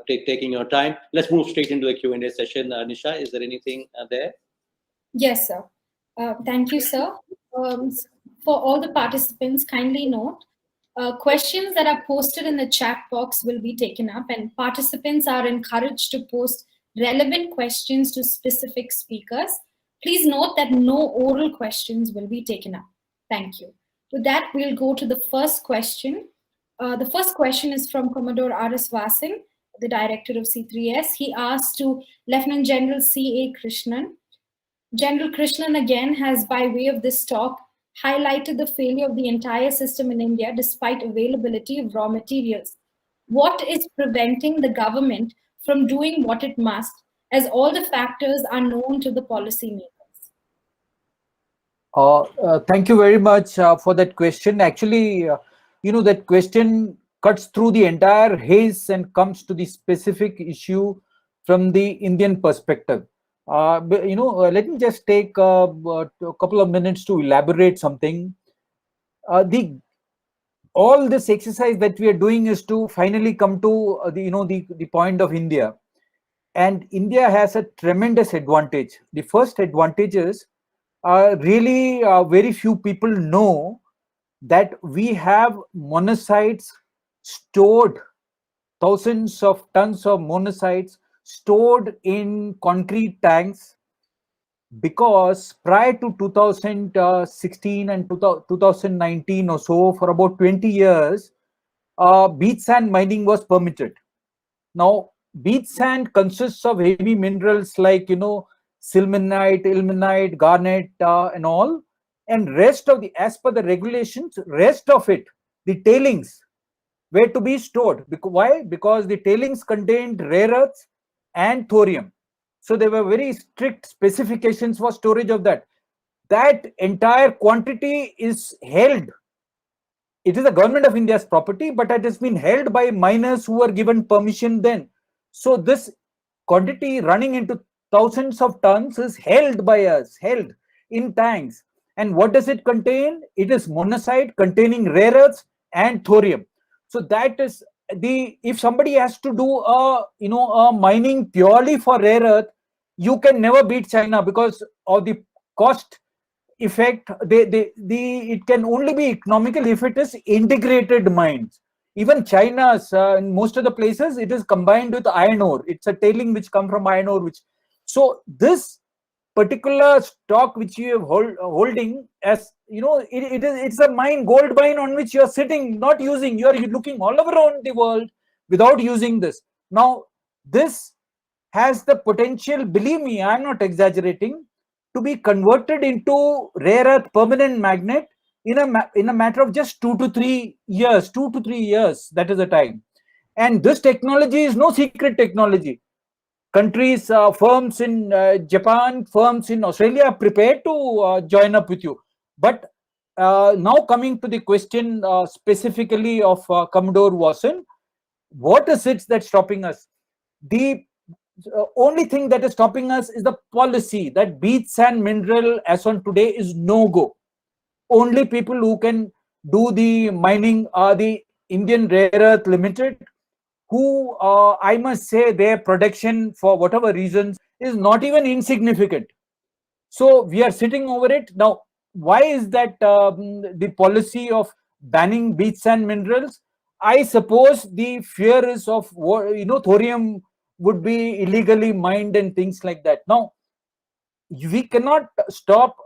taking your time, let's move straight into the Q&A session. Nisha, is there anything there? Yes, sir. Thank you, sir. For all the participants, kindly note, questions that are posted in the chat box will be taken up, and participants are encouraged to post relevant questions to specific speakers. Please note that no oral questions will be taken up. Thank you. With that, we'll go to the first question. The first question is from Commodore R.S. Vasan, the director of C3S. He asked to Lieutenant General C.A. Krishan. General Krishan again has, by way of this talk, highlighted the failure of the entire system in India despite availability of raw materials. What is preventing the government from doing what it must, as all the factors are known to the policymakers? Thank you very much for that question. Actually, that question cuts through the entire haze and comes to the specific issue from the Indian perspective. Let me just take a couple of minutes to elaborate something. All this exercise that we are doing is to finally come to the point of India, and India has a tremendous advantage. The first advantage is really very few people know that we have monocytes stored, thousands of tons of monocytes stored in concrete tanks, because prior to 2016 and 2019 or so, for about 20 years, beach sand mining was permitted. Now, beach sand consists of heavy minerals like, sillimanite, ilmenite, garnet, and all. And rest of as per the regulations, rest of it, the tailings, were to be stored. Why? Because the tailings contained rare earths and thorium. So there were very strict specifications for storage of that. That entire quantity is held. It is the government of India's property, but it has been held by miners who were given permission then. So this quantity running into thousands of tons is held by us, held in tanks. And what does it contain? It is monazite containing rare earths and thorium. So that is if somebody has to do a mining purely for rare earth, you can never beat China because of the cost effect. It can only be economical if it is integrated mines. Even China's in most of the places, it is combined with iron ore. It's a tailing which come from iron ore. So this particular stock which you are holding, as it's a mine, gold mine, on which you are sitting, not using. You are looking all around the world without using this. Now, this has the potential, believe me, I am not exaggerating, to be converted into rare earth permanent magnet in a matter of just 2 to 3 years. 2 to 3 years, that is the time. And this technology is no secret technology. Countries, firms in Japan, firms in Australia are prepared to join up with you. But now coming to the question specifically of Commodore Watson, what is it that's stopping us? The only thing that is stopping us is the policy that beach sand mineral as on today is no-go. Only people who can do the mining are the Indian Rare Earth Limited, who I must say their production for whatever reasons is not even insignificant. So we are sitting over it. Now, why is that the policy of banning beach and minerals? I suppose the fear is of thorium would be illegally mined and things like that. Now, we cannot stop,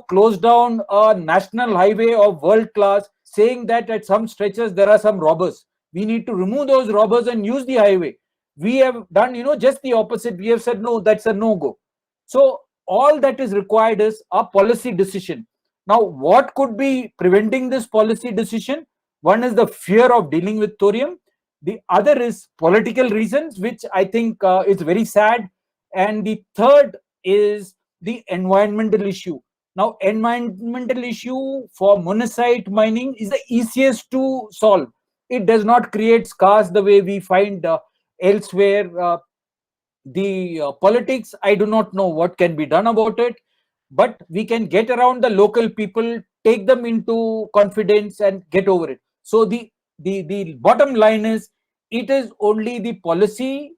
close down a national highway of world class, saying that at some stretches there are some robbers. We need to remove those robbers and use the highway. We have done, just the opposite. We have said, no, that's a no-go. So all that is required is a policy decision. Now, what could be preventing this policy decision? One is the fear of dealing with thorium. The other is political reasons, which I think is very sad. And the third is the environmental issue. Now, environmental issue for monazite mining is the easiest to solve. It does not create scars the way we find elsewhere. The politics, I do not know what can be done about it, but we can get around the local people, take them into confidence and get over it. So the bottom line is, it is only the policy,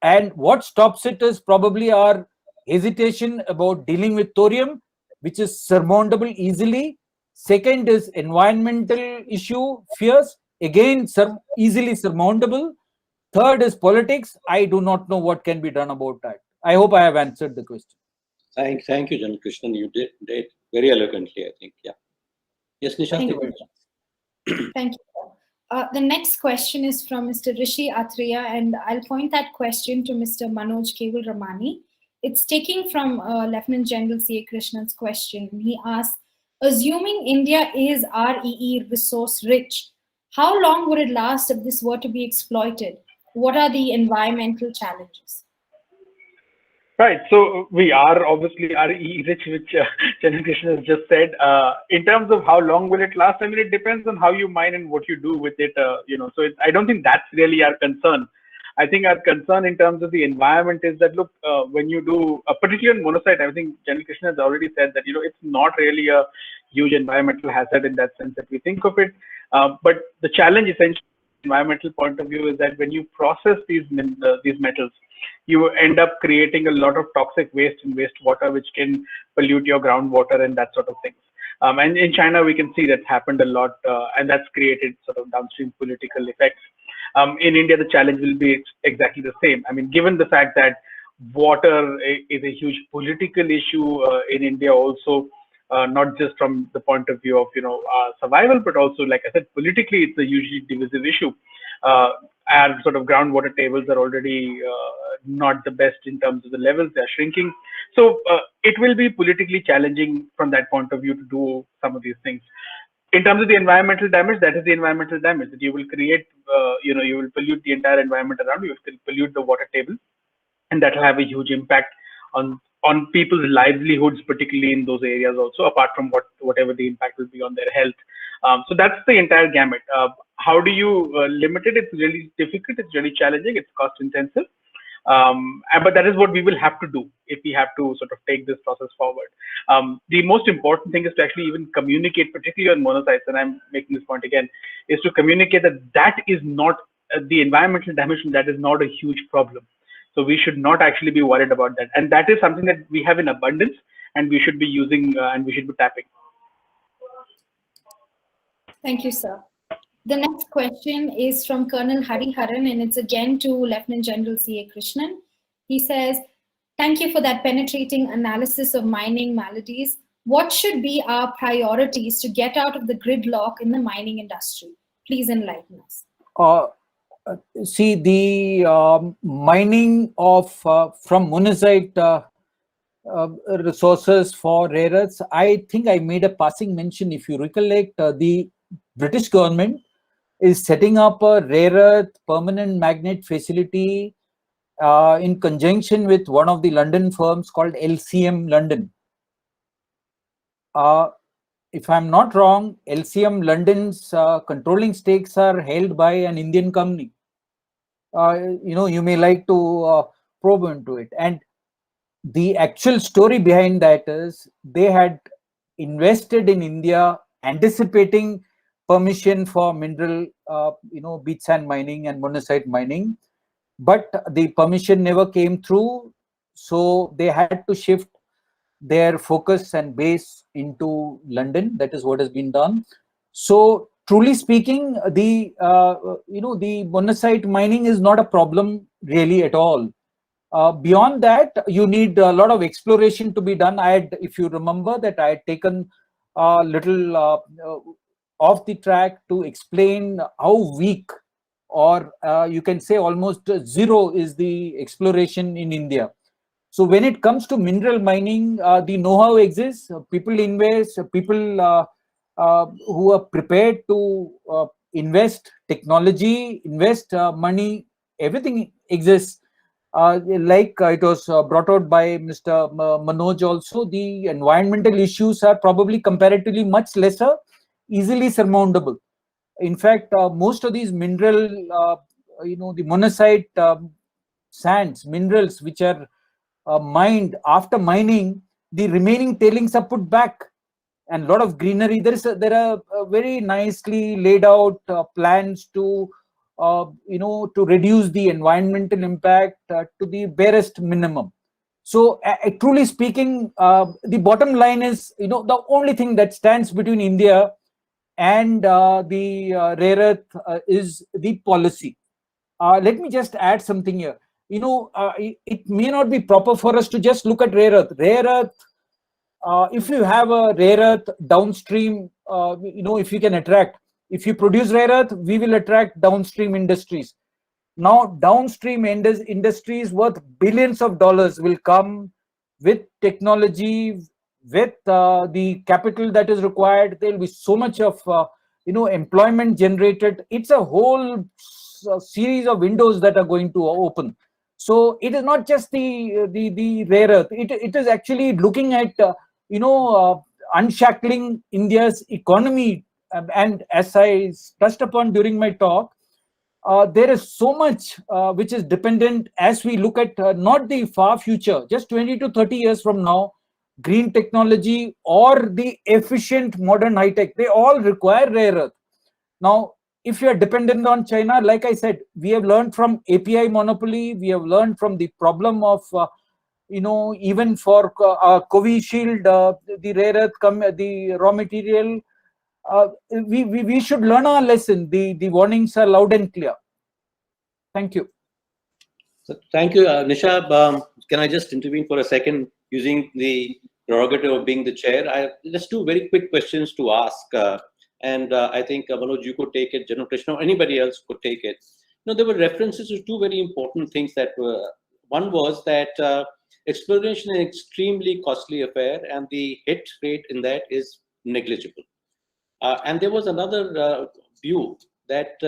and what stops it is probably our hesitation about dealing with thorium, which is surmountable easily. Second is environmental issue, fears, again easily surmountable. Third is politics. I do not know what can be done about that. I hope I have answered the question. Thank you, General Krishan. You did very eloquently, I think. Yeah. Yes, Nisha. Thank you very much. Thank you. The next question is from Mr. Rishi Atreya, and I'll point that question to Mr. Manoj Kewal Ramani. It's taking from Lieutenant General C.A. Krishnan's question. He asks, assuming India is REE resource rich, how long would it last if this were to be exploited? What are the environmental challenges? Right. So we are obviously RE rich, which General Krishan has just said. In terms of how long will it last, I mean, it depends on how you mine and what you do with it. So I don't think that's really our concern. I think our concern in terms of the environment is that, look, when you do, particularly on monazite, I think General Krishan has already said that, it's not really a huge environmental hazard in that sense that we think of it. But the challenge essentially, environmental point of view, is that when you process these metals, you end up creating a lot of toxic waste in wastewater, which can pollute your groundwater and that sort of things. And in China, we can see that's happened a lot, and that's created sort of downstream political effects. In India, the challenge will be exactly the same. I mean, given the fact that water is a huge political issue in India also, not just from the point of view of survival, but also, like I said, politically, it's a hugely divisive issue. Our sort of groundwater tables are already not the best in terms of the levels; they are shrinking. So it will be politically challenging from that point of view to do some of these things. In terms of the environmental damage, that is the environmental damage that you will create. You will pollute the entire environment around you. You will pollute the water table, and that will have a huge impact on people's livelihoods, particularly in those areas also, apart from whatever the impact will be on their health. So that's the entire gamut. How do you limit it? It's really difficult. It's really challenging. It's cost intensive. But that is what we will have to do if we have to sort of take this process forward. The most important thing is to actually even communicate, particularly on monazites, and I'm making this point again, is to communicate that is not the environmental damage, and that is not a huge problem. So we should not actually be worried about that. And that is something that we have in abundance, and we should be using and we should be tapping. Thank you, sir. The next question is from Colonel Hariharan, and it's again to Lieutenant General C.A. Krishnan. He says, thank you for that penetrating analysis of mining maladies. What should be our priorities to get out of the gridlock in the mining industry? Please enlighten us. See, the mining of from monazite resources for rare earths, I think I made a passing mention. If you recollect, the British government is setting up a rare earth permanent magnet facility in conjunction with one of the London firms called LCM London. If I'm not wrong, LCM London's controlling stakes are held by an Indian company. You may like to probe into it. And the actual story behind that is they had invested in India, anticipating permission for mineral, beach sand mining and monazite mining, but the permission never came through. So they had to shift their focus and base into London. That is what has been done. So truly speaking, the the monazite mining is not a problem really at all. Beyond that, you need a lot of exploration to be done. If you remember, that I had taken a little off the track to explain how weak, or you can say almost zero, is the exploration in India. So when it comes to mineral mining, the know-how exists. People invest. People who are prepared to invest technology, invest money. Everything exists. Like it was brought out by Mr. Manoj also, the environmental issues are probably comparatively much lesser, easily surmountable. In fact, most of these mineral, the monazite sands, minerals which are mined, after mining, the remaining tailings are put back, and a lot of greenery. There are very nicely laid out plans to to reduce the environmental impact to the barest minimum. So truly speaking, the bottom line is, the only thing that stands between India and the rare earth is the policy. Let me just add something here. It may not be proper for us to just look at rare earth. Rare earth, if you have a rare earth downstream, if you can attract, if you produce rare earth, we will attract downstream industries. Now, downstream industries worth billions of dollars will come with technology, with the capital that is required. There will be so much of employment generated. It's a whole series of windows that are going to open. So it is not just the rare earth. It is actually looking at unshackling India's economy. And as I touched upon during my talk, there is so much which is dependent as we look at not the far future, just 20 to 30 years from now. Green technology or the efficient modern high tech, they all require rare earth. Now, if you are dependent on China, like I said, we have learned from API monopoly, we have learned from the problem of even for Covishield, the rare earth, the raw material, we should learn our lesson. The warnings are loud and clear. Thank you. So, thank you, Nisha. Can I just intervene for a second, using the prerogative of being the chair? Just two very quick questions to ask, and I think Manoj, you could take it, General Krishan, or anybody else could take it. There were references to two very important things that were. One was that exploration is an extremely costly affair, and the hit rate in that is negligible. And there was another view that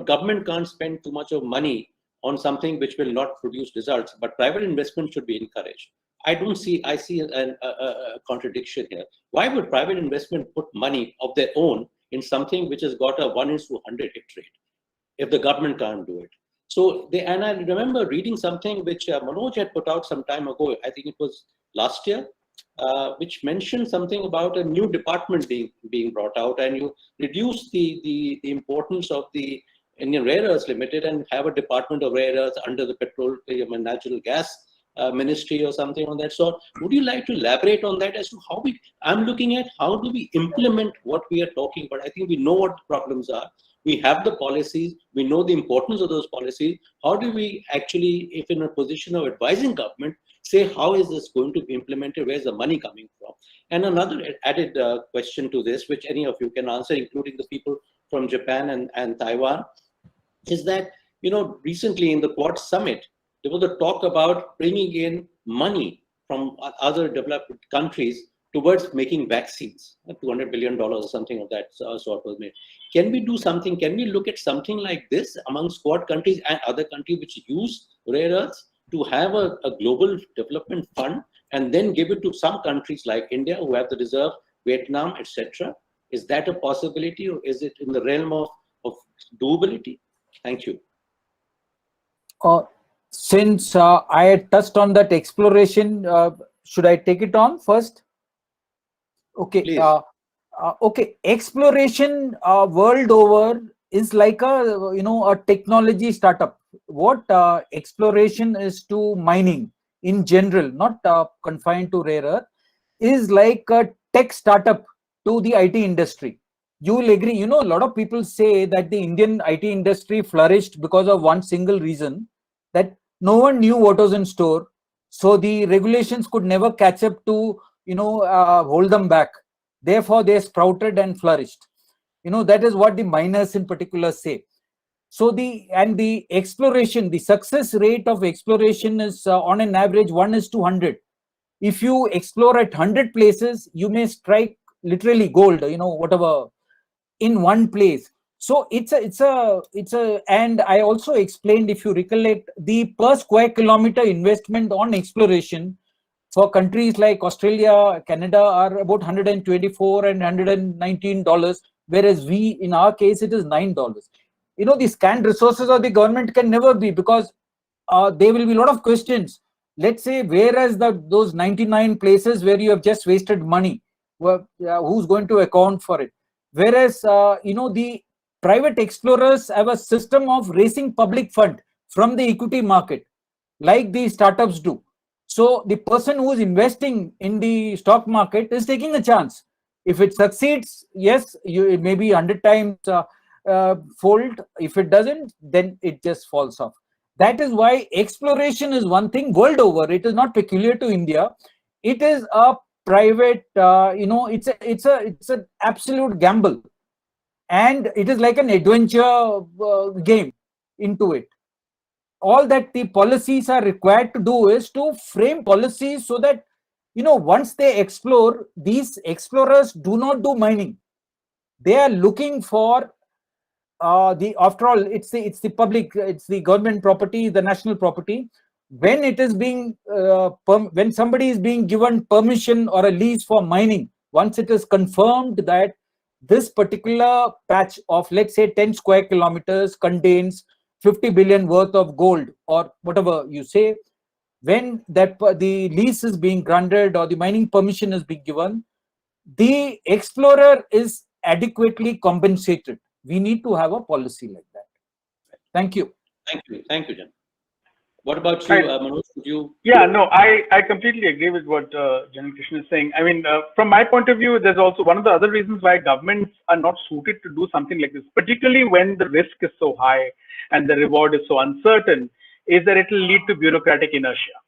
government can't spend too much of money on something which will not produce results, but private investment should be encouraged. I see a contradiction here. Why would private investment put money of their own in something which has got a 1:100 hit rate if the government can't do it? So and I remember reading something which Manoj had put out some time ago, I think it was last year, which mentioned something about a new department being brought out, and you reduce the importance of the Indian Rare Earths Limited and have a department of rare earths under the petroleum and natural gas ministry or something on that sort. Would you like to elaborate on that as to how I'm looking at how do we implement what we are talking about? I think we know what the problems are. We have the policies. We know the importance of those policies. How do we actually, if in a position of advising government, say how is this going to be implemented? Where's the money coming from? And another added question to this, which any of you can answer, including the people from Japan and Taiwan, is that recently in the Quad Summit, there was a talk about bringing in money from other developed countries towards making vaccines. $200 billion or something of that sort was made. Can we do something? Can we look at something like this amongst Quad countries and other countries which use rare earths to have a global development fund and then give it to some countries like India who have the reserve, Vietnam, etc.? Is that a possibility, or is it in the realm of doability? Thank you. Since I had touched on that exploration, should I take it on first? Okay. Okay. Exploration world over is like a technology startup. What exploration is to mining in general, not confined to rare earth. is like a tech startup to the IT industry. You will agree, a lot of people say that the Indian IT industry flourished because of one single reason, that no one knew what was in store. So the regulations could never catch up to, hold them back. Therefore, they sprouted and flourished. That is what the miners in particular say. So the exploration, the success rate of exploration is on an average 1:100. If you explore at 100 places, you may strike literally gold, whatever, in one place. So and I also explained, if you recollect, the per square kilometer investment on exploration for countries like Australia, Canada are about $124 and $119, whereas in our case, it is $9. The scant resources of the government can never be, because there will be a lot of questions. Let's say, whereas those 99 places where you have just wasted money, who's going to account for it? Whereas, the private explorers have a system of raising public fund from the equity market, like the startups do. So the person who is investing in the stock market is taking a chance. If it succeeds, yes, it may be 100 times fold. If it doesn't, then it just falls off. That is why exploration is one thing world over. It is not peculiar to India. It is a private, it's an absolute gamble, and it is like an adventure game into it. All that the policies are required to do is to frame policies so that, once they explore, these explorers do not do mining. They are looking for after all, it's the public, it's the government property, the national property. When it is being when somebody is being given permission or a lease for mining, once it is confirmed that this particular patch of, let's say, 10 square kilometers contains 50 billion worth of gold, or whatever you say, when the lease is being granted or the mining permission is being given, the explorer is adequately compensated. We need to have a policy like that. Thank you. Thank you, Jan. What about you, Manoj? Would you? Yeah, no, I completely agree with what General Krishan is saying. I mean, from my point of view, there's also one of the other reasons why governments are not suited to do something like this, particularly when the risk is so high and the reward is so uncertain, is that it will lead to bureaucratic inertia.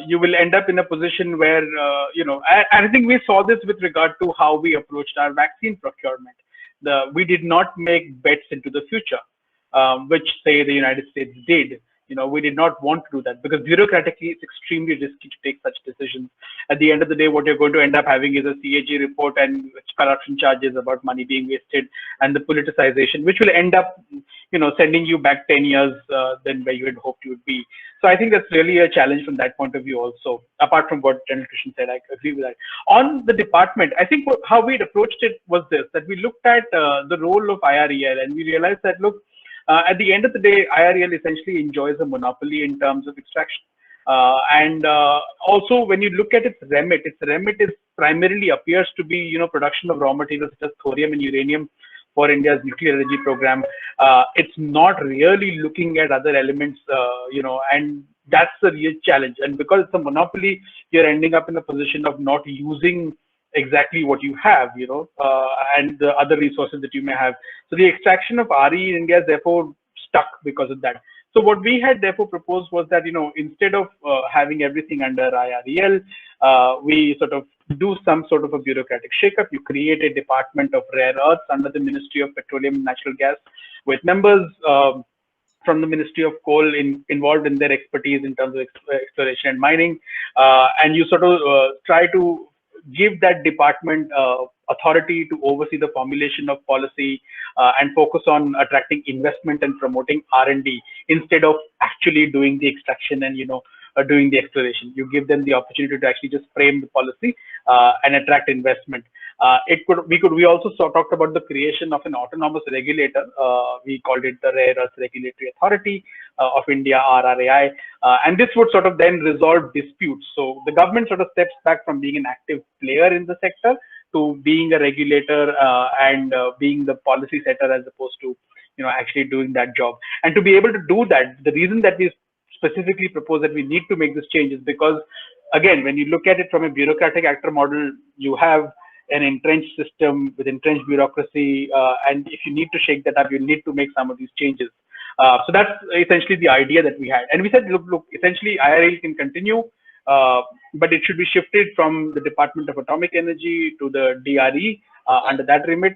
You will end up in a position where, I think we saw this with regard to how we approached our vaccine procurement. We did not make bets into the future, which, say, the United States did. We did not want to do that because bureaucratically it's extremely risky to take such decisions. At the end of the day, what you're going to end up having is a CAG report and corruption charges about money being wasted and the politicization, which will end up, sending you back 10 years than where you had hoped you would be. So I think that's really a challenge from that point of view also. Apart from what General Krishan said, I agree with that. On the department, I think how we'd approached it was this, that we looked at the role of IREL and we realized that, look, at the end of the day, IREL essentially enjoys a monopoly in terms of extraction. Also, when you look at its remit is primarily appears to be, production of raw materials such as thorium and uranium for India's nuclear energy program. It's not really looking at other elements, and that's the real challenge. And because it's a monopoly, you're ending up in a position of not using exactly what you have, and the other resources that you may have. So the extraction of RE in India is therefore stuck because of that. So what we had therefore proposed was that, instead of having everything under IREL, we sort of do some sort of a bureaucratic shakeup. You create a department of rare earths under the Ministry of Petroleum and Natural Gas with members from the Ministry of Coal involved in their expertise in terms of exploration and mining. And you sort of try to give that department authority to oversee the formulation of policy and focus on attracting investment and promoting R&D instead of actually doing the extraction and doing the exploration. You give them the opportunity to actually just frame the policy and attract investment. We also talked about the creation of an autonomous regulator. We called it the Rare Earth Regulatory Authority of India, RRAI, and this would sort of then resolve disputes. So the government sort of steps back from being an active player in the sector to being a regulator and being the policy setter as opposed to actually doing that job. And to be able to do that, the reason that we specifically propose that we need to make this change is because again, when you look at it from a bureaucratic actor model, you have an entrenched system with entrenched bureaucracy, and if you need to shake that up, you need to make some of these changes. So that's essentially the idea that we had, and we said, look, essentially IRL can continue, but it should be shifted from the Department of Atomic Energy to the DRE under that remit,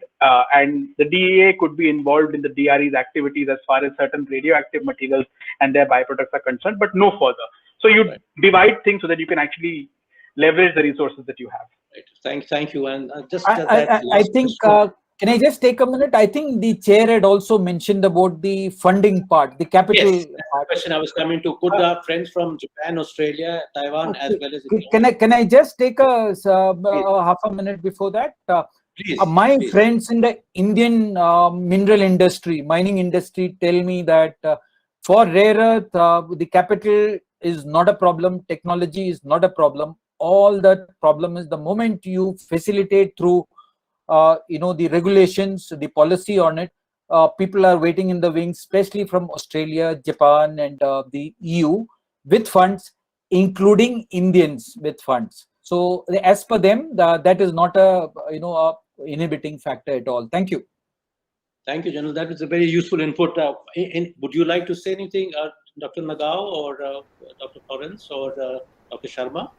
and the DEA could be involved in the DRE's activities as far as certain radioactive materials and their byproducts are concerned, but no further. So you divide things so that you can actually leverage the resources that you have. Right. Thank you. And just I think, can I just take a minute? I think the chair had also mentioned about the funding part, the capital. Yes, that's the question I was coming to. Could our friends from Japan, Australia, Taiwan, as well as can I just take a half a minute before that? Please, my friends in the Indian mineral industry, mining industry, tell me that for rare earth, the capital is not a problem, technology is not a problem. All that problem is the moment you facilitate through the regulations, the policy on it, people are waiting in the wings, especially from Australia, Japan, and the EU with funds, including Indians with funds. So as per them, that is not a inhibiting factor at all. Thank you. Thank you, General. That was a very useful input. Would you like to say anything, Dr. Nagao or Dr. Florence or Dr. Sharma,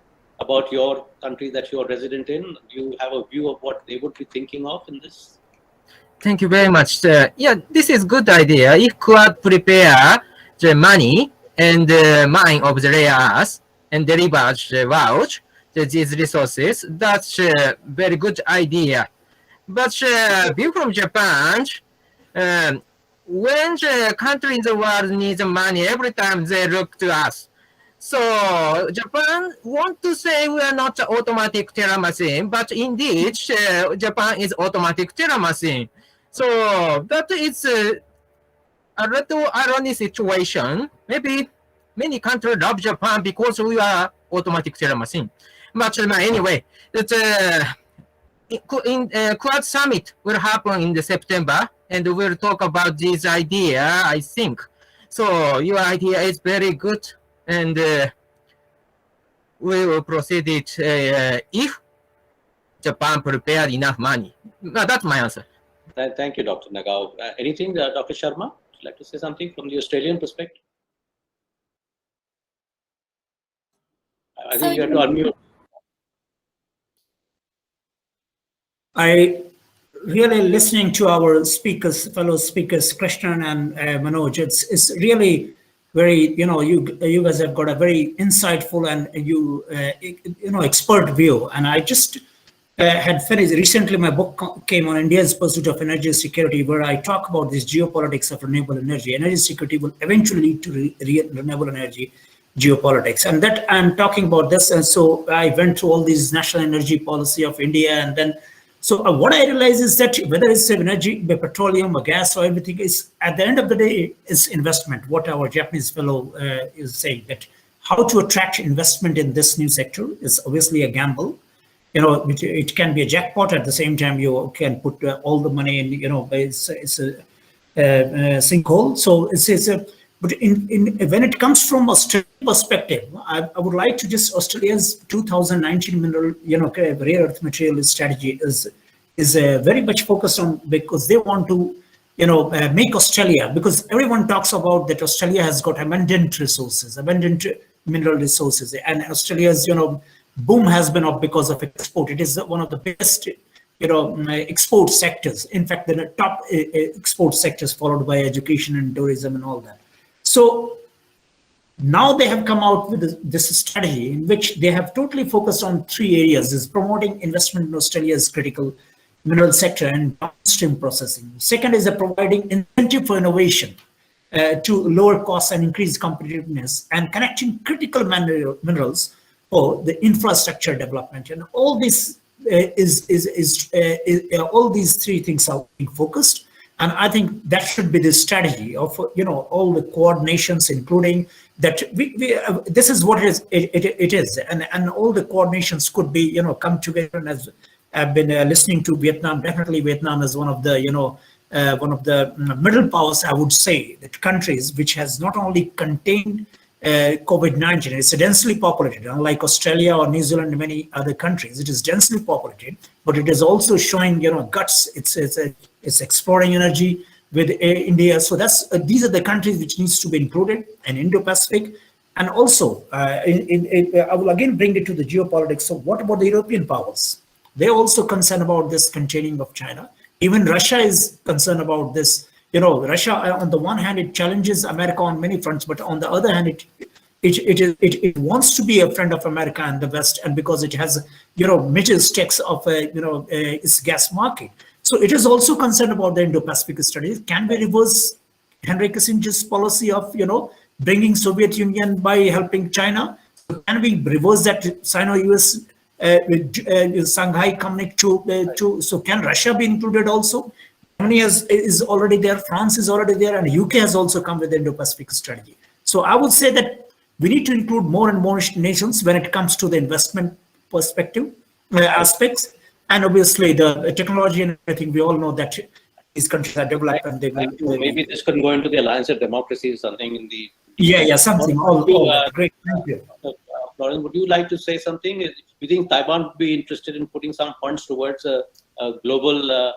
about your country that you are resident in? Do you have a view of what they would be thinking of in this? Thank you very much, sir. Yeah, this is good idea. If Quad prepare the money and mine of the rare earth and deliver the vouch, these resources, that's a very good idea. But view from Japan, when the country in the world needs money, every time they look to us. So Japan want to say we are not automatic teller machine, but indeed Japan is automatic teller machine. So that is a little ironic situation. Maybe many countries love Japan because we are automatic teller machine. But anyway, Quad Summit will happen in the September, and we'll talk about this idea, I think. So your idea is very good, and we will proceed it if Japan prepared enough money. That's my answer. Thank you, Dr. Nagao. Anything, Dr. Sharma? Would you like to say something from the Australian perspective? I think you have to unmute. I really listening to our speakers, fellow speakers, Krishan and Manoj. It's really very, you guys have got a very insightful and expert view. And I just had finished recently. My book came on India's pursuit of energy security, where I talk about this geopolitics of renewable energy. Energy security will eventually lead to renewable energy geopolitics, and that I'm talking about this. And so I went through all these national energy policy of India, and then. So what I realize is that whether it's energy, petroleum or gas or everything, is at the end of the day is investment. What our Japanese fellow is saying, that how to attract investment in this new sector is obviously a gamble. It can be a jackpot. At the same time, you can put all the money in. It's a sinkhole. So but when it comes from Australian perspective, I would like to just Australia's 2019 mineral, rare earth material strategy is very much focused on, because they want to, make Australia, because everyone talks about that Australia has got abundant resources, abundant mineral resources, and Australia's, boom has been up because of export. It is one of the biggest, export sectors. In fact, the top export sectors, followed by education and tourism and all that. So now they have come out with this strategy in which they have totally focused on 3 areas: is promoting investment in Australia's critical mineral sector and downstream processing. Second is providing incentive for innovation to lower costs and increase competitiveness, and connecting critical minerals for the infrastructure development. And all this all these 3 things are being focused. And I think that should be the strategy of, all the coordinations, including that this is what it is. And all the coordinations could be, come together. And as I've been listening to Vietnam, definitely Vietnam is one of the, middle powers, I would say, that countries which has not only contained COVID-19. It's densely populated, unlike Australia or New Zealand and many other countries. It is densely populated, but it is also showing, guts. It's exploring energy with India. So these are the countries which needs to be included in Indo-Pacific. And also, I will again bring it to the geopolitics. So what about the European powers? They're also concerned about this containing of China. Even Russia is concerned about this. Russia, on the one hand, it challenges America on many fronts, but on the other hand, it wants to be a friend of America and the West, and because it has, major stakes of, its gas market. So it is also concerned about the Indo-Pacific studies. Can we reverse Henry Kissinger's policy of, bringing Soviet Union by helping China? Can we reverse that Sino-US Shanghai Communique so can Russia be included also? Germany is already there, France is already there, and UK has also come with the Indo-Pacific strategy. So I would say that we need to include more and more nations when it comes to the investment perspective aspects, and obviously the technology and everything. We all know that these countries are developed, and they will. Maybe this could go into the Alliance of Democracies, something in the. Yeah, something. Great, thank you. Florence, would you like to say something? Do you think Taiwan would be interested in putting some funds towards a global,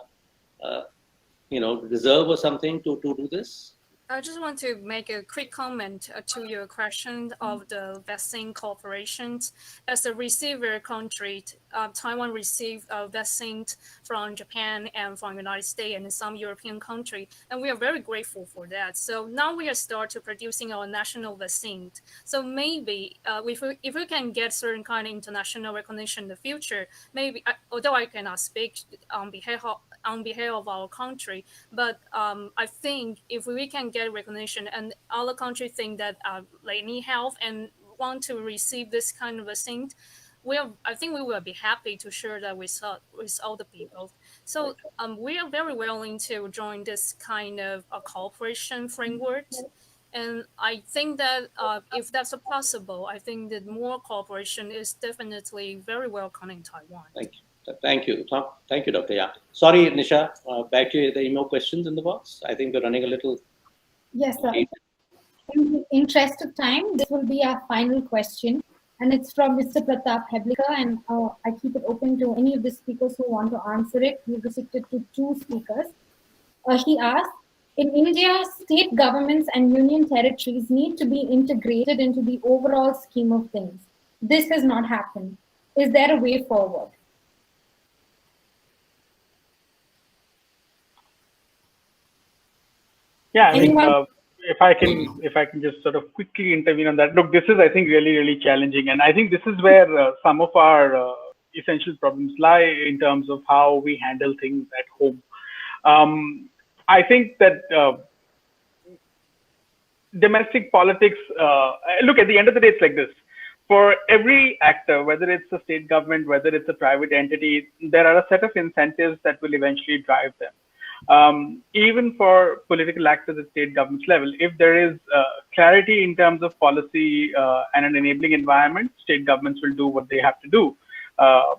reserve or something to do this? I just want to make a quick comment to your question of the vaccine corporations. As a receiver country, Taiwan received vaccines from Japan and from the United States and some European countries, and we are very grateful for that. So now we are starting producing our national vaccines. So maybe if we can get certain kind of international recognition in the future, maybe, although I cannot speak on behalf of our country, but I think if we can get recognition and other countries think that they need help and want to receive this kind of vaccine, I think we will be happy to share that with all the people. So we are very willing to join this kind of cooperation framework. And I think that if that's possible, I think that more cooperation is definitely very welcome in Taiwan. Thank you, Tom. Thank you, Dr. Yang. Sorry, Nisha, back to you. Are there any more questions in the box? I think we're running a little. Yes, sir. In the interest of time, this will be our final question. And it's from Mr. Pratap Heblika, and I keep it open to any of the speakers who want to answer it. We've restricted to 2 speakers. He asked, in India, state governments and union territories need to be integrated into the overall scheme of things. This has not happened. Is there a way forward? Yeah, I mean, if I can just sort of quickly intervene on that. Look, this is, I think, really, really challenging. And I think this is where some of our essential problems lie in terms of how we handle things at home. I think that domestic politics, look, at the end of the day, it's like this. For every actor, whether it's a state government, whether it's a private entity, there are a set of incentives that will eventually drive them. Even for political actors at state governments level, if there is clarity in terms of policy and an enabling environment, state governments will do what they have to do.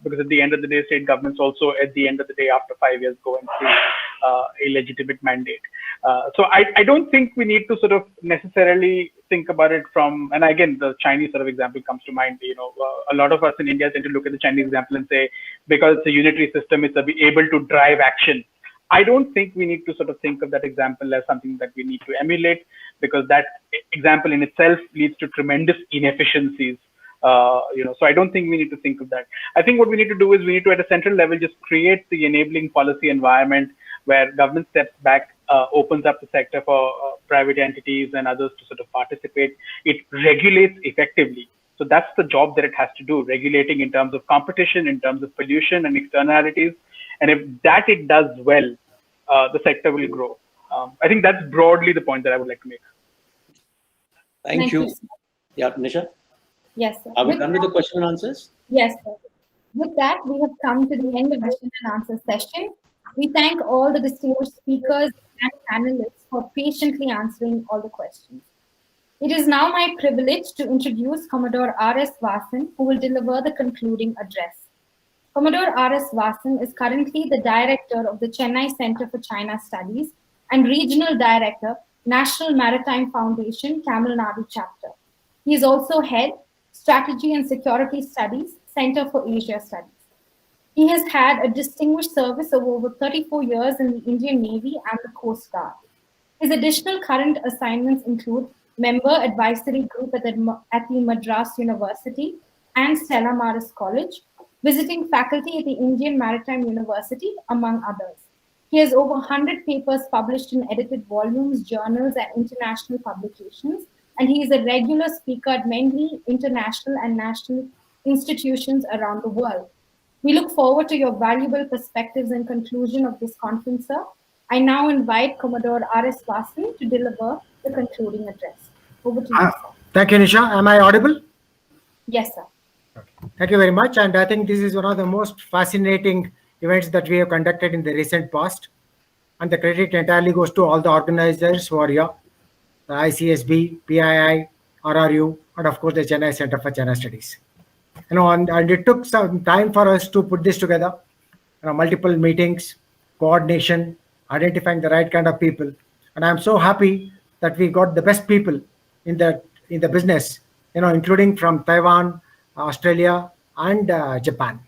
Because at the end of the day, state governments also, at the end of the day, after 5 years, go and see a legitimate mandate. So I don't think we need to sort of necessarily think about it from, and again, the Chinese sort of example comes to mind. A lot of us in India tend to look at the Chinese example and say, because it's a unitary system, it's able to drive action. I don't think we need to sort of think of that example as something that we need to emulate, because that example in itself leads to tremendous inefficiencies. So I don't think we need to think of that. I think what we need to do is we need to, at a central level, just create the enabling policy environment where government steps back, opens up the sector for private entities and others to sort of participate. It regulates effectively. So that's the job that it has to do, regulating in terms of competition, in terms of pollution and externalities. And if that it does well, the sector will grow. I think that's broadly the point that I would like to make. Thank you. Yeah, Nisha? Yes, sir. Are we done with the question and answers? Yes, sir. With that, we have come to the end of the question and answer session. We thank all the distinguished speakers and panelists for patiently answering all the questions. It is now my privilege to introduce Commodore R.S. Vasan, who will deliver the concluding address. Commodore R.S. Vasan is currently the Director of the Chennai Center for China Studies and Regional Director, National Maritime Foundation, Tamil Nadu Chapter. He is also head, Strategy and Security Studies, Center for Asia Studies. He has had a distinguished service of over 34 years in the Indian Navy and the Coast Guard. His additional current assignments include member advisory group at the Madras University and Stella Maris College, visiting faculty at the Indian Maritime University, among others. He has over 100 papers published in edited volumes, journals, and international publications, and he is a regular speaker at many international and national institutions around the world. We look forward to your valuable perspectives in conclusion of this conference, sir. I now invite Commodore R.S. Vasan to deliver the concluding address. Over to you, sir. Thank you, Nisha. Am I audible? Yes, sir. Thank you very much. And I think this is one of the most fascinating events that we have conducted in the recent past. And the credit entirely goes to all the organizers who are here, the ICSB, PII, RRU, and of course the Chennai Center for China Studies. And it took some time for us to put this together. Multiple meetings, coordination, identifying the right kind of people. And I'm so happy that we got the best people in the business, including from Taiwan, Australia, and Japan.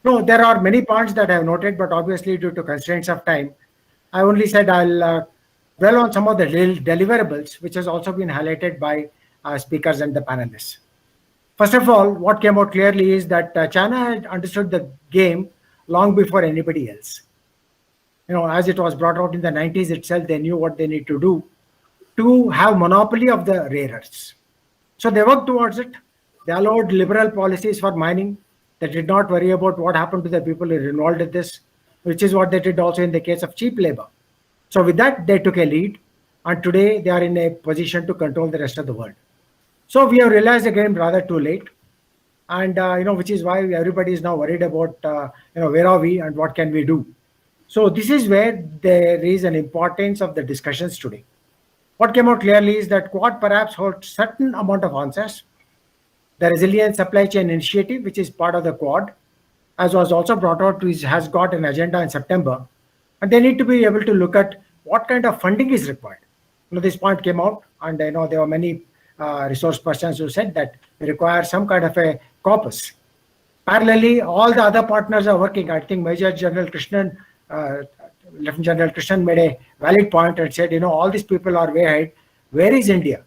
No, there are many points that I have noted, but obviously due to constraints of time, I only said I'll dwell on some of the deliverables, which has also been highlighted by speakers and the panelists. First of all, what came out clearly is that China had understood the game long before anybody else. As it was brought out in the 90s itself, they knew what they need to do to have monopoly of the rare earths. So they worked towards it. They allowed liberal policies for mining. They did not worry about what happened to the people who were involved in this, which is what they did also in the case of cheap labor. So with that, they took a lead. And today they are in a position to control the rest of the world. So we have realized again rather too late. And, which is why everybody is now worried about, where are we and what can we do? So this is where there is an importance of the discussions today. What came out clearly is that Quad perhaps holds certain amount of answers. The Resilient Supply Chain Initiative, which is part of the Quad, as was also brought out, has got an agenda in September. And they need to be able to look at what kind of funding is required. This point came out, and I know there were many resource persons who said that we require some kind of a corpus. Parallelly, all the other partners are working. I think Major General Krishan, Lieutenant General Krishan made a valid point and said, all these people are way ahead. Where is India?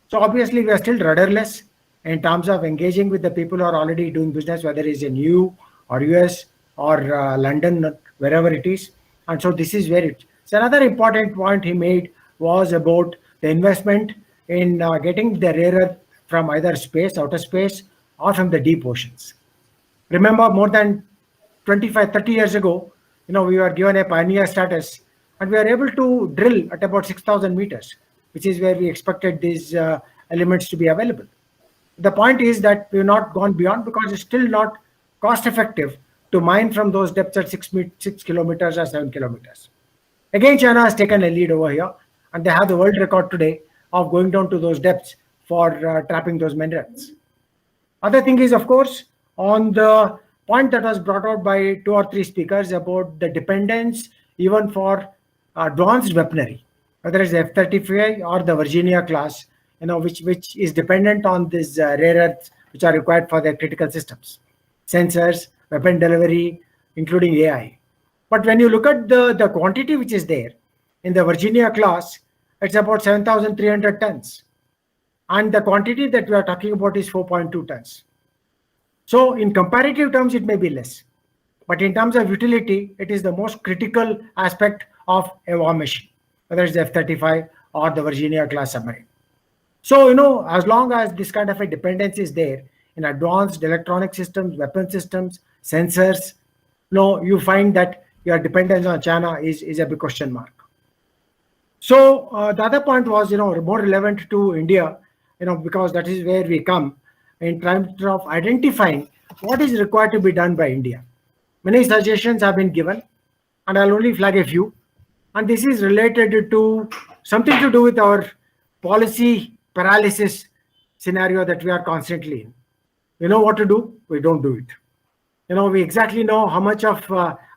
So obviously, we are still rudderless in terms of engaging with the people who are already doing business, whether it's in EU or US or London, wherever it is. And so this is where it. So another important point he made was about the investment in getting the rare earth from either space, outer space, or from the deep oceans. Remember, more than 25, 30 years ago, we were given a pioneer status, and we are able to drill at about 6,000 meters, which is where we expected these elements to be available. The point is that we've not gone beyond because it's still not cost effective to mine from those depths at 6 kilometers or 7 kilometers. Again, China has taken a lead over here, and they have the world record today of going down to those depths for trapping those minerals. Other thing is, of course, on the point that was brought out by 2 or 3 speakers about the dependence even for advanced weaponry, whether it's the F-35 or the Virginia class, which is dependent on these rare earths which are required for their critical systems, sensors, weapon delivery, including AI. But when you look at the quantity which is there in the Virginia class, it's about 7,300 tons. And the quantity that we are talking about is 4.2 tons. So in comparative terms, it may be less. But in terms of utility, it is the most critical aspect of a war machine, whether it's the F-35 or the Virginia class submarine. So, as long as this kind of a dependence is there in advanced electronic systems, weapon systems, sensors, you find that your dependence on China is a big question mark. So the other point was, more relevant to India, because that is where we come in terms of identifying what is required to be done by India. Many suggestions have been given, and I'll only flag a few. And this is related to something to do with our policy paralysis scenario that we are constantly in. We know what to do, we don't do it. We exactly know how much of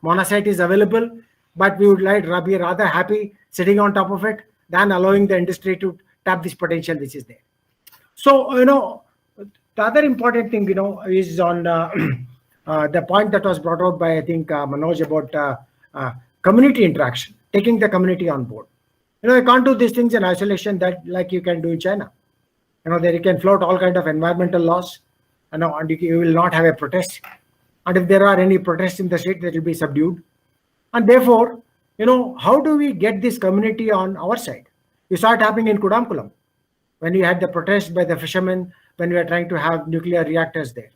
monazite is available, but we would be rather happy sitting on top of it than allowing the industry to tap this potential which is there. So, the other important thing, is on the point that was brought out by, I think, Manoj about community interaction, taking the community on board. You can't do these things in isolation that like you can do in China. There you can float all kind of environmental laws, and you will not have a protest. And if there are any protests in the state, that will be subdued. And therefore, how do we get this community on our side? You saw it happening in Kudamkulam, when you had the protest by the fishermen when we are trying to have nuclear reactors there.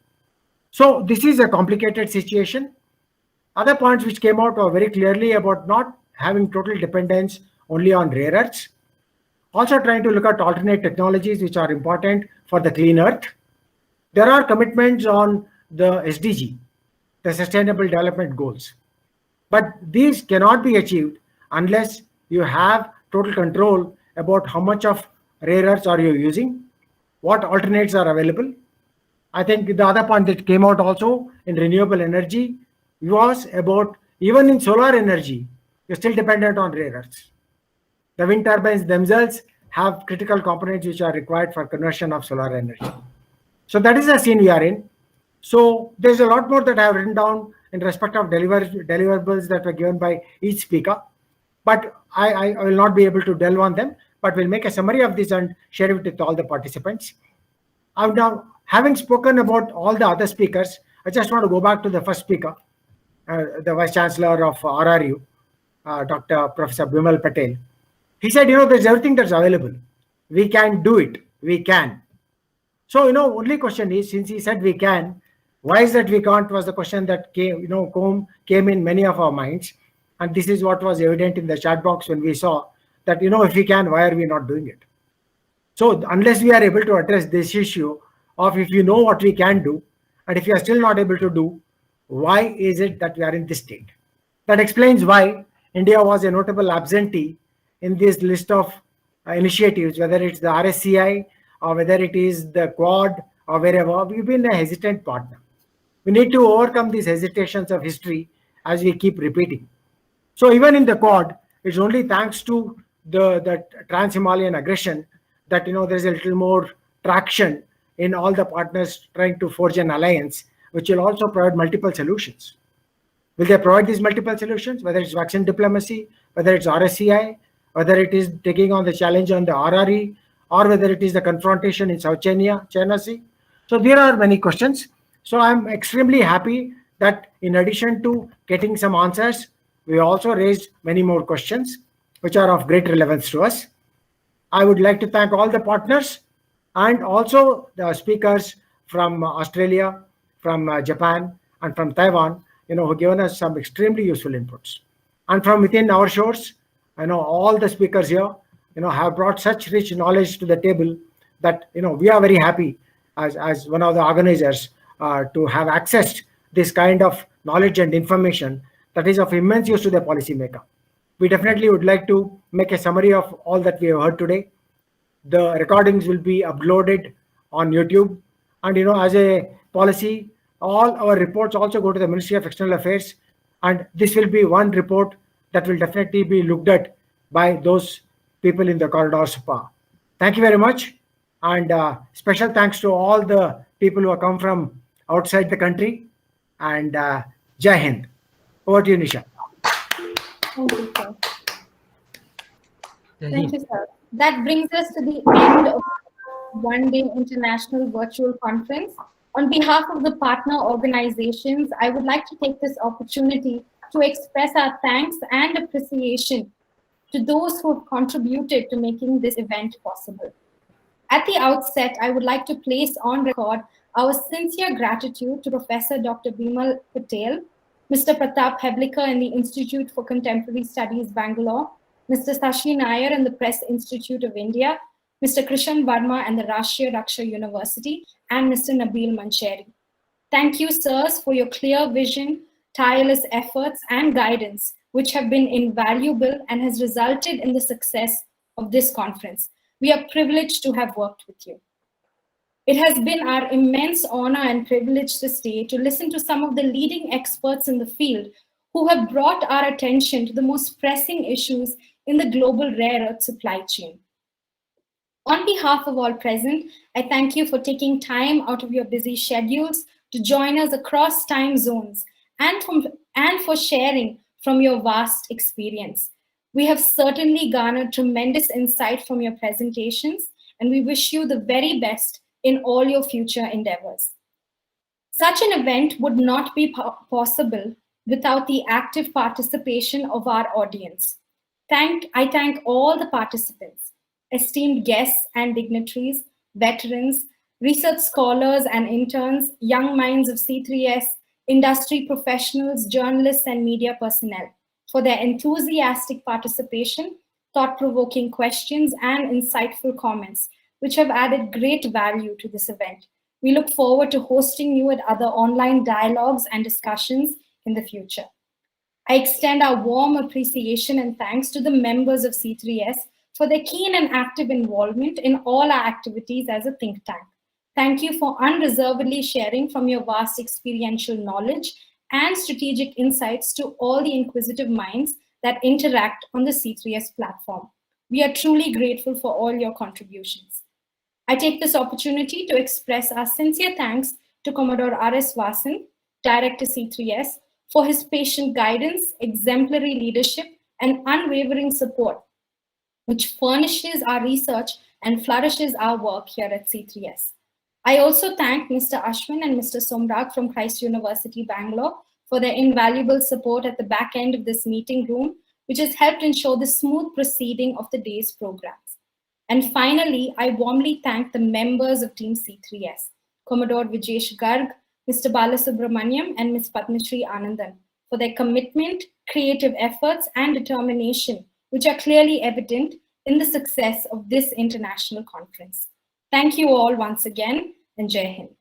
So this is a complicated situation. Other points which came out were very clearly about not having total dependence only on rare earths. Also trying to look at alternate technologies which are important for the clean earth. There are commitments on the SDG, the Sustainable Development Goals. But these cannot be achieved unless you have total control about how much of rare earths are you using, what alternates are available. I think the other point that came out also in renewable energy was about even in solar energy, you're still dependent on rare earths. The wind turbines themselves have critical components which are required for conversion of solar energy. So that is the scene we are in. So there's a lot more that I have written down in respect of deliverables that were given by each speaker. But I will not be able to delve on them, but we'll make a summary of this and share it with all the participants. Now, having spoken about all the other speakers, I just want to go back to the first speaker, the Vice Chancellor of RRU, Dr. Professor Bimal Patel. He said, there's everything that's available. We can do it. We can. So, only question is, since he said we can, why is that we can't was the question that came in many of our minds. And this is what was evident in the chat box when we saw that, if we can, why are we not doing it? So unless we are able to address this issue of if you know what we can do, and if you are still not able to do, why is it that we are in this state? That explains why India was a notable absentee in this list of initiatives, whether it's the RSCI or whether it is the Quad or wherever. We've been a hesitant partner. We need to overcome these hesitations of history as we keep repeating. So even in the Quad, it's only thanks to the trans-Himalayan aggression that there's a little more traction in all the partners trying to forge an alliance, which will also provide multiple solutions. Will they provide these multiple solutions, whether it's vaccine diplomacy, whether it's RSCI, whether it is taking on the challenge on the RRE, or whether it is the confrontation in South China Sea? So there are many questions. So I'm extremely happy that in addition to getting some answers, we also raised many more questions, which are of great relevance to us. I would like to thank all the partners and also the speakers from Australia, from Japan, and from Taiwan, who given us some extremely useful inputs. And from within our shores, I know all the speakers here, have brought such rich knowledge to the table that, we are very happy as one of the organizers to have accessed this kind of knowledge and information that is of immense use to the policymaker. We definitely would like to make a summary of all that we have heard today. The recordings will be uploaded on YouTube. And, as a policy, all our reports also go to the Ministry of External Affairs. And this will be one report that will definitely be looked at by those people in the corridors of power. Thank you very much. And special thanks to all the people who have come from outside the country. And Jai Hind. Over to you, Nisha. Thank you, sir. Thank you, sir. That brings us to the end of one-day international virtual conference. On behalf of the partner organizations, I would like to take this opportunity to express our thanks and appreciation to those who have contributed to making this event possible. At the outset, I would like to place on record our sincere gratitude to Professor Dr. Bimal Patel, Mr. Pratap Hebliker in the Institute for Contemporary Studies, Bangalore, Mr. Sashi Nair in the Press Institute of India, Mr. Krishan Varma and the Rashtriya Raksha University, and Mr. Nabil Mancheri. Thank you, sirs, for your clear vision, tireless efforts, and guidance, which have been invaluable and has resulted in the success of this conference. We are privileged to have worked with you. It has been our immense honor and privilege this day to listen to some of the leading experts in the field who have brought our attention to the most pressing issues in the global rare earth supply chain. On behalf of all present, I thank you for taking time out of your busy schedules to join us across time zones and for sharing from your vast experience. We have certainly garnered tremendous insight from your presentations, and we wish you the very best in all your future endeavors. Such an event would not be possible without the active participation of our audience. I thank all the participants, esteemed guests and dignitaries, veterans, research scholars and interns, young minds of C3S, industry professionals, journalists, and media personnel for their enthusiastic participation, thought-provoking questions, and insightful comments, which have added great value to this event. We look forward to hosting you at other online dialogues and discussions in the future. I extend our warm appreciation and thanks to the members of C3S for their keen and active involvement in all our activities as a think tank. Thank you for unreservedly sharing from your vast experiential knowledge and strategic insights to all the inquisitive minds that interact on the C3S platform. We are truly grateful for all your contributions. I take this opportunity to express our sincere thanks to Commodore R.S. Vasan, Director C3S, for his patient guidance, exemplary leadership, and unwavering support, which furnishes our research and flourishes our work here at C3S. I also thank Mr. Ashwin and Mr. Somrag from Christ University, Bangalore, for their invaluable support at the back end of this meeting room, which has helped ensure the smooth proceeding of the day's programs. And finally, I warmly thank the members of Team C3S, Commodore Vijesh Garg, Mr. Balasubramaniam, and Ms. Padmashri Anandan for their commitment, creative efforts, and determination, which are clearly evident in the success of this international conference. Thank you all once again, and Jai Hind.